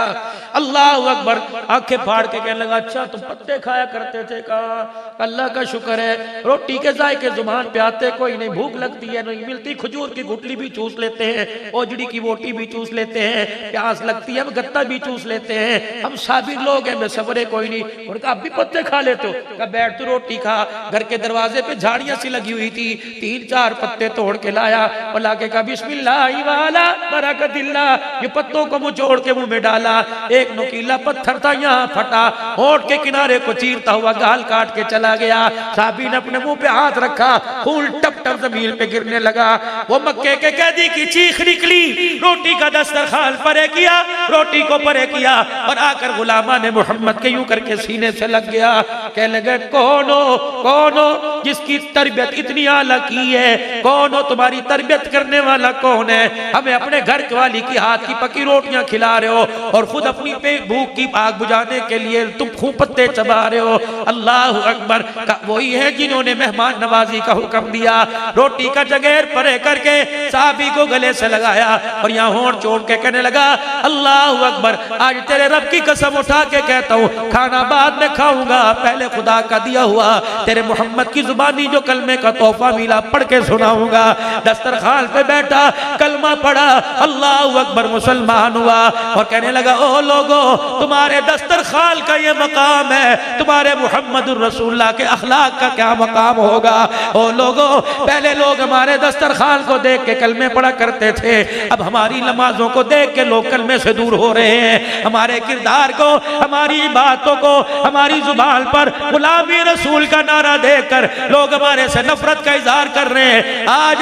अल्लाह अकबर। आंखें फाड़ के कहने लगा अच्छा तुम पत्ते खाया करते थे? कहा अल्लाह का शुक्र है रोटी के जायके जुबान पे आते कोई नहीं, भूख लगती है नहीं मिलती, खजूर की गुठली भी चूस लेते हैं, ओजड़ी की बोटी भी चूस लेते हैं, प्यास लगती है गत्ता भी चूस लेते हैं, हम साबिर लोग हैं, बेसब्रे कोई नहीं। उनका अब भी पत्ते खा लेते हो? कहा बैठ तो रोटी खा। घर के दरवाजे पे झाड़ियां सी लगी हुई थी, 3-4 पत्ते तोड़ के लाया और लाके कहा बिस्मिल्लाह वाला बरकतिल्लाह, ये पत्तों को मुंह के मुंह में डाला, एक नुकीला पत्थर था यहाँ फटा, होंठ के किनारे को चीरता हुआ गाल काट के चला गया। साबी ने अपने मुंह पे हाथ रखा, खून टप टप जमीन पे गिरने लगा। वो मक्के के कैदी की चीख निकली, रोटी का दस्तरखान परे किया, रोटी को परे किया और आकर गुलामा ने मोहम्मद के यूं करके सीने से लग गया। कहने लगे कौन हो जिसकी तरबियत इतनी आला की है, कौन हो तुम्हारी तरबियत करने वाला कौन है? हमें अपने घर वाली की हाथ की पकी रोटियां खिला रहे हो और खुद अपनी पेट भूख की आग बुझाने के लिए तुम खूब पत्ते चबा रहे हो। अल्लाह अकबर। वही है जिन्होंने मेहमान नवाजी का हुक्म दिया, रोटी का जगेर परे करके साहबी को गले से लगाया और यहाँ होंठ चोड़ के कहने लगा अल्लाह अकबर, आज तेरे रब की कसम उठा के कहता हूँ खाना बाद में खाऊंगा, पहले खुदा का दिया हुआ तेरे मोहम्मद की जुबानी जो कलमे का तोहफा मिला पढ़ के सुनाऊंगा। दस्तरखान पे बैठा, कलमा पढ़ा, अल्लाह अकबर, मुसलमान हुआ और कहने लगा ओ लोगो तुम्हारे दस्तरखान का ये मकाम है, तुम्हारे मोहम्मद रसूलुल्लाह के अखलाक का क्या मकाम होगा? ओ लोगो पहले लोग हमारे दस्तरखान को देख के कलमे पढ़ा करते थे, अब हमारी नमाजों को देख के लोग कलमे से दूर हो रहे हैं, हमारे किरदार को, हमारी बातों को, हमारी जुबान पर गुलामी रसूल का नारा देकर लोग हमारे से नफरत का इजहार कर रहे हैं। आ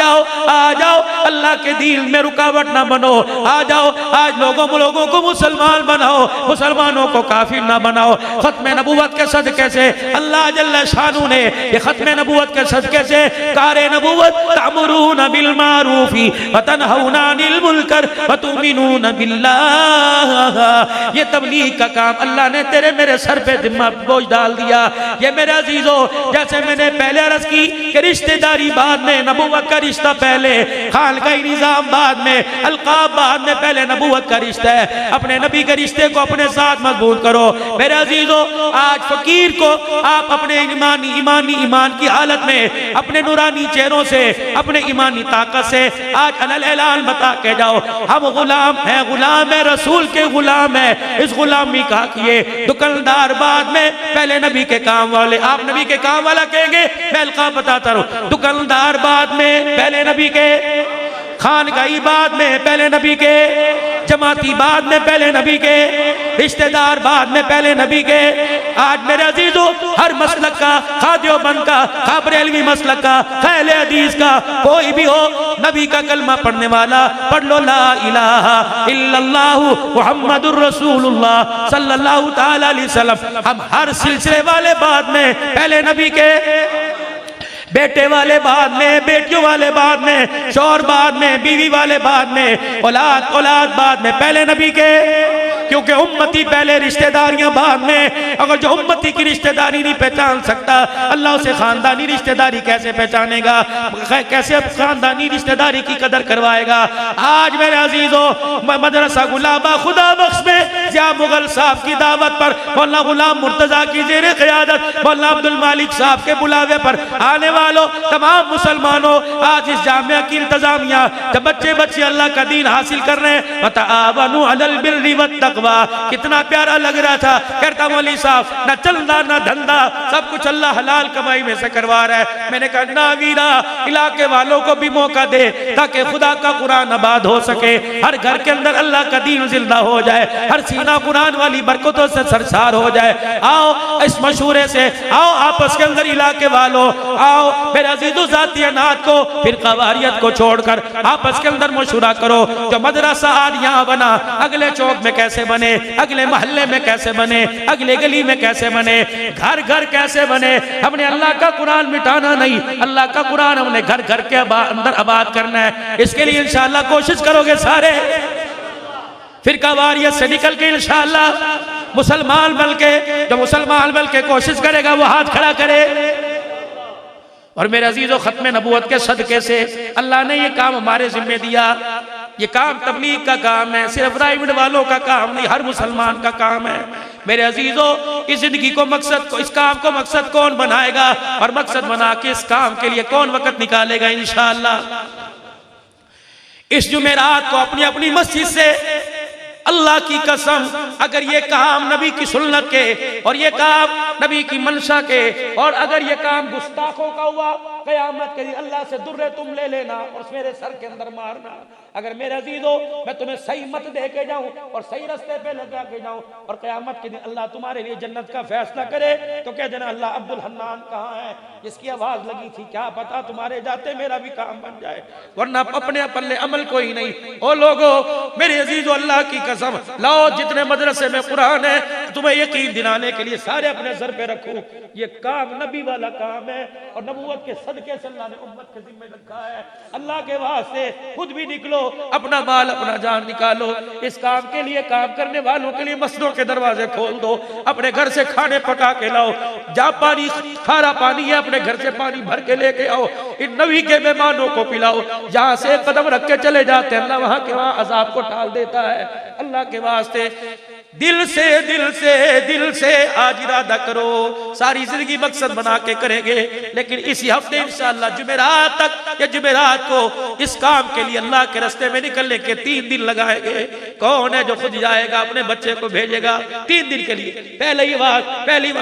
जाओ अल्लाह के दीन में रुकावट ना बनो, आ जाओ आज लोगों को मुसलमान बनाओ, मुसलमानों को काफिर ना बनाओ। खत्म नबूवत के सदके से अल्लाह जल्ल शानू ने ये खत्म नबूवत के सदके से कारे नबूवत तअमुरून बिल मारूफी व तनहौना अनिल मुनकर व तुमिनून बिल्लाह, ये तबलीग का काम अल्लाह ने तेरे मेरे सर पे जिम्मा बोझ डाल दिया। ये मेरे अजीजों जैसे मैंने पहले अर्ज की कि रिश्तेदारी बाद में, नबूवत का रिश्ता पहले, खान का ही निजाम बाद में, अलकाब बाद में, पहले नबूवत का रिश्ता है। अपने नबी के रिश्ते को अपने साथ मजबूत करो। मेरे अजीजों आज फकीर को आप अपने ईमान की हालत में अपने नूरानी चेहरों से, अपने ईमानी ताकत से आज अलल ऐलान बता के जाओ, हम गुलाम हैं, गुलाम है, रसूल के गुलाम है। इस गुलामी का किए दुकानदार बाद में, पहले नबी के काम वाले। आप नबी के काम वाला कहेंगे, मैं अलकाब बताता रहूं। दुकानदार बाद में, पहले नबी के। खानगाही बाद में, पहले नबी के। जमाती बाद में, पहले नबी के। रिश्तेदार बाद में, पहले नबी के। आज मेरे अजीजों, हर मसलक का, खा देवबंद का, खा बरेलवी मसलक का, अहले हदीस का, कोई भी हो, नबी का कलमा पढ़ने वाला पढ़ लो ला इलाहा इल्लल्लाहु मुहम्मदुर रसूलुल्लाह सल्लल्लाहु ताला अलैहि वसल्लम। हम हर सिलसिले वाले बाद में, पहले नबी के। बेटे वाले बाद में, बेटियों वाले बाद में, शौहर बाद में, बीवी वाले बाद में, औलाद बाद में, पहले नबी के। क्योंकि उम्मती पहले, रिश्तेदारियां बाद में। अगर जो उम्मती की रिश्तेदारी नहीं पहचान सकता, अल्लाह उसे खानदानी रिश्तेदारी कैसे पहचानेगा, कैसे खानदानी रिश्तेदारी की कदर करवाएगा। आज मेरे अजीजों, मदरसा गुलाबा खुदा बख्श में जिया मुगल साहब की दावत पर, मौलाना गुलाम मुर्तजा की जेर क़यादत, मौलाना अब्दुल मालिक साहब के बुलावे पर आने वालों तमाम मुसलमानों, आज इस जामिया की इंतजामिया, जब बच्चे अल्लाह का दीन हासिल कर रहे हैं, वतआवनु अलल बिर्रि वत्तक़वा, कितना प्यारा लग रहा था। कहता मौलवी साहब, ना चलना ना धंधा, सब कुछ अल्लाह हलाल कमाई में से करवा रहा है। मैंने कहा ना वीरा, इलाके वालों को भी मौका दे ताकि खुदा का कुरान आबाद हो सके, हर घर के अंदर अल्लाह का दीन जिंदा हो जाए, हर सीना कुरान वाली बरकतों से सरसार हो जाए। आओ इस मशूरे से, आओ आपस के अंदर इलाके वालों, आओ मेरे अजीजों, ज़ाती नात को, फिर कवारियत को छोड़कर आपस के अंदर मशूरा करो। जो मदरसा आज यहाँ बना, अगले चौक में कैसे बने, अगले मोहल्ले में कैसे बने, अगले गली में कैसे बने, घर घर कैसे बने। हमने अल्लाह का कुरान मिटाना नहीं, अल्लाह का कुरान हमने घर घर के अंदर आबाद करना है। इसके लिए इंशाअल्लाह कोशिश करोगे सारे, फिर कवारियत से निकल के इंशाअल्लाह मुसलमान बन के, जो मुसलमान बन के कोशिश करेगा वो हाथ खड़ा करे। और मेरे अजीजों, खत्म नबूवत के सदके से अल्लाह ने ये काम हमारे जिम्मे दिया। ये काम तबलीग का काम है, सिर्फ प्राइवेट वालों का काम नहीं, हर मुसलमान का काम है। मेरे अजीजों, इस जिंदगी को मकसद को, इस काम को मकसद कौन बनाएगा, और मकसद बना के इस काम के लिए कौन वक्त निकालेगा। इंशाअल्लाह इस जुमेरात को अपनी अपनी मस्जिद से, अल्लाह की कसम, अगर ये काम नबी की सुन्नत के, और ये काम नबी की मंशा के, और अगर ये काम गुस्ताखों का हुआ, क़यामत के दिन अल्लाह से दुर्रे तुम ले लेना और मेरे सर के अंदर मारना। अगर मेरे अजीजों, मैं तुम्हें सही मत दे के जाऊं और सही रास्ते पे लगा के जाऊं, और क़यामत के दिन अल्लाह तुम्हारे लिए जन्नत का फैसला करे, तो कह देना अल्लाह अब्दुल हन्नान कहाँ है, जिसकी आवाज लगी थी, क्या पता तुम्हारे जाते मेरा भी काम बन जाए, वरना अपने पल्ले अमल कोई नहीं। ओ लोगों, मेरे अजीजों, अल्लाह की कसम, लाओ जितने मदरसे में कुरान है, तुम्हें यकीन दिलाने के लिए सारे अपने सर पे रखो। ये काम नबी वाला काम है, और नबूवत के सदके से अल्लाह ने उम्मत के जिम्मे रखा है। अल्लाह के वास्ते खुद भी निकलो, अपना माल अपना जान निकालो। इस काम के लिए, काम करने वालों के लिए मस्जिदों के दरवाजे खोल दो, अपने घर से खाने पका के लाओ, जहाँ पानी खारा पानी है अपने घर से पानी भर के लेके आओ, इन नबी के मेहमानों को पिलाओ। जहाँ से कदम रख के चले जाते हैं, अल्लाह वहाँ के वहाँ अजाब को टाल देता है। अल्लाह के वास्ते दिल से आज इरादा करो, सारी जिंदगी मकसद बना के करेंगे, लेकिन इसी हफ्ते इंशाअल्लाह जुमेरात तक या जुमेरात को इस काम के लिए अल्लाह के रास्ते में निकलने के 3 दिन लगाएंगे। कौन है जो खुद जाएगा, अपने बच्चे को भेजेगा 3 दिन के लिए। पहली बात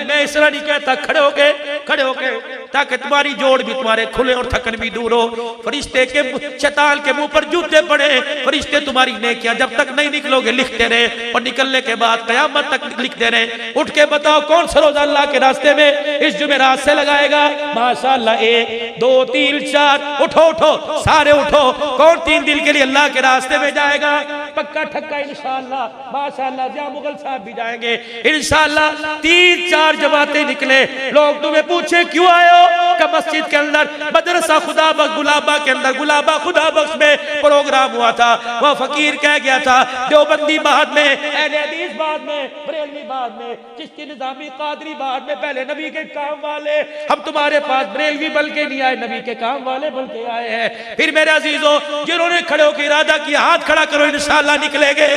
मैं इस तरह नहीं कहता, खड़े होके ताकि तुम्हारी जोड़ भी तुम्हारे खुले और थकन भी दूर हो। फरिश्ते के, शैतान के मुंह पर जूते पड़े, फरिश्ते तुम्हारी नेकियां जब तक नहीं निकलोगे लिखते रहे, और निकलने के बाद कयामत तक लिखते रहे। उठ के बताओ कौन सा रोजा अल्लाह के रास्ते में इस जुमेरात से लगाएगा। माशाअल्लाह, 1 2 3 4, उठो सारे उठो। कौन 3 दिन के लिए अल्लाह के रास्ते में जाएगा? पक्का ठक्का इंशाअल्लाह, माशाअल्लाह, जहाँ मुगल साहब भी जाएंगे इंशाअल्लाह। 3-4 जमातें निकले, लोग तुम्हें पूछे क्यों आए हो, का मस्जिद के अंदर मदरसा खुदा बख्श गुलाबा के अंदर, गुलाबा खुदा बख्श में प्रोग्राम हुआ था। वह फकीर कह गया था, देवबंदी बाद में, अहले हदीस बाद में, बरेलवी बाद में, चिश्ती निज़ामी कादरी बाद में, पहले नबी के काम वाले। हम तुम्हारे पास बरेलवी बल के नहीं आए, नबी के काम वाले बल के आए हैं। फिर मेरे अजीजों, जिन्होंने खड़े होकर इरादा किया, हाथ खड़ा करो, इंशाअल्लाह निकलेंगे।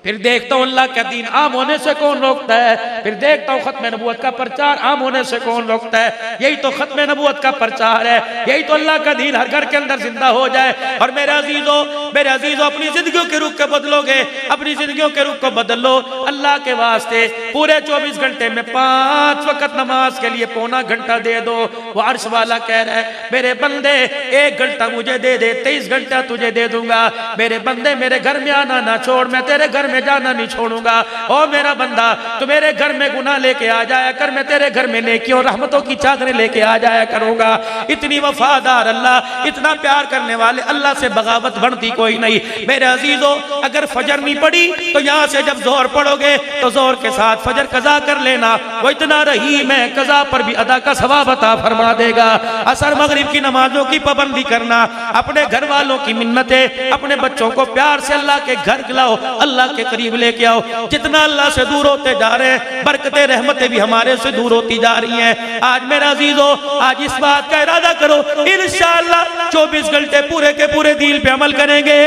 फिर देखता हूँ अल्लाह का दीन आम होने से कौन रोकता है, फिर देखता हूँ खत्म नबूवत का प्रचार आम होने से कौन रोकता है। यही तो खत्म नबूवत का प्रचार है, यही तो अल्लाह का दीन हर घर के अंदर जिंदा हो जाए। और मेरे अजीजों अपनी जिंदगियों के रुख को बदलोगे, अपनी जिंदगियों के रुख को बदल लो अल्लाह के वास्ते। पूरे 24 घंटे में 5 वक्त नमाज के लिए पौना घंटा दे दो। वो अर्श वाला कह रहा है मेरे बंदे 1 घंटा मुझे दे दे, 23 घंटा तुझे दे दूंगा। मेरे बंदे मेरे घर में आना ना छोड़, मैं तेरे घर में जाना नहीं छोड़ूंगा। ओ मेरा बंदा तू मेरे घर में गुनाह लेके आ जाया कर, मैं तेरे घर में नेकियों और रहमतों की चादरें लेके आ जाया करूंगा। इतनी वफादार अल्लाह, इतना प्यार करने वाले अल्लाह से बगावत बनती कोई नहीं। मेरे अजीजों अगर फजर नहीं पड़ी तो यहाँ से जब जोहर पढ़ोगे तो जोहर के साथ फजर कजा कर लेना, वो इतना रहीम है कजा पर भी अदा का सवाब अता फरमा देगा। असर मगरिब की नमाजों की पाबंदी करना, अपने घर वालों की मिन्नतें, अपने बच्चों को प्यार से अल्लाह के घर लाओ, अल्लाह के करीब लेके आओ। जितना अल्लाह से दूर होते जा रहे हैं बरकतें रहमतें भी हमारे से दूर होती जा रही हैं। आज मेरा अजीजों आज इस बात का इरादा करो इंशाअल्लाह 24 घंटे पूरे के पूरे दीन पे अमल करेंगे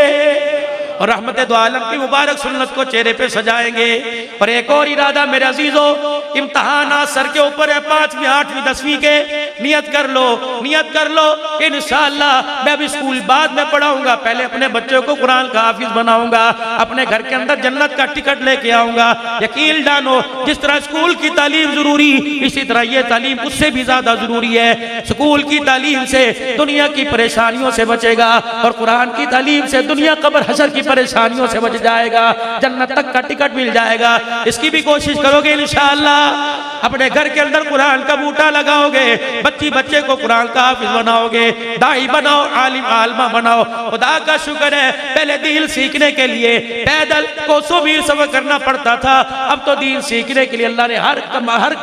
और रहमत दो आलम की मुबारक सुन्नत को चेहरे पे सजाएंगे। और एक और इरादा मेरे अजीजों, इम्तहानात सर के ऊपर है 5वीं 8वीं 10वीं के, नियत कर लो इंशाअल्लाह मैं अभी स्कूल बाद में पढ़ाऊंगा, पहले अपने बच्चों को कुरान का हाफिज बनाऊंगा, अपने घर के अंदर जन्नत का टिकट लेके आऊंगा। यकीन जानो जिस तरह स्कूल की तालीम जरूरी, इसी तरह ये तालीम उससे भी ज्यादा जरूरी है। स्कूल की तालीम से दुनिया की परेशानियों से बचेगा और कुरान की तालीम से दुनिया कब्र हशर की परेशानियों से बच जाएगा, जन्नत तक का टिकट मिल जाएगा। इसकी भी कोशिश करोगे इंशाअल्लाह। अपने घर के अंदर कुरान का बूटा लगाओगे, बच्चे को कुरान का हाफिज बनाओगे, दाई बनाओ, आलिम आलमा बनाओ। खुदा का शुक्र है पहले दीन सीखने के लिए पैदल कोसों मील सफर करना पड़ता था, अब तो दीन सीखने के लिए अल्लाह ने हर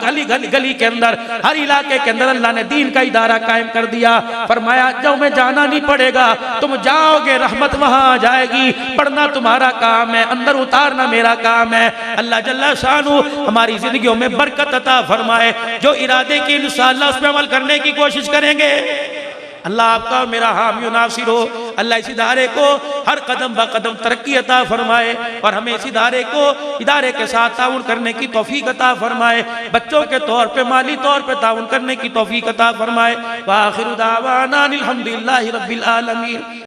गली के अंदर, हर इलाके के अंदर अल्लाह ने दीन का इदारा कायम कर दिया। फरमाया जो में जाना नहीं पड़ेगा, तुम जाओगे रहमत वहां आ जाएगी। पढ़ना तुम्हारा काम है, अंदर उतारना मेरा काम है। अल्लाह जल्ला शानू हमारी जिंदगियों में बरकत अता फरमाए। जो इरादे की इंशाअल्लाह उस पे अमल करने की कोशिश करेंगे। अल्लाह आपका और मेरा हामी नासिर हो। अल्लाह इस इदारे को हर कदम ब कदम तरक्की अता फरमाए और हमें इस इदारे के साथ ताउन करने की तौफीक अता फरमाए। बच्चों के तौर पे माली तौर पे ताउन करने की तौफीक अता फरमाए। व आखिरु दावाना अनिल हम्दुलिल्लाहि रब्बिल आलमीन।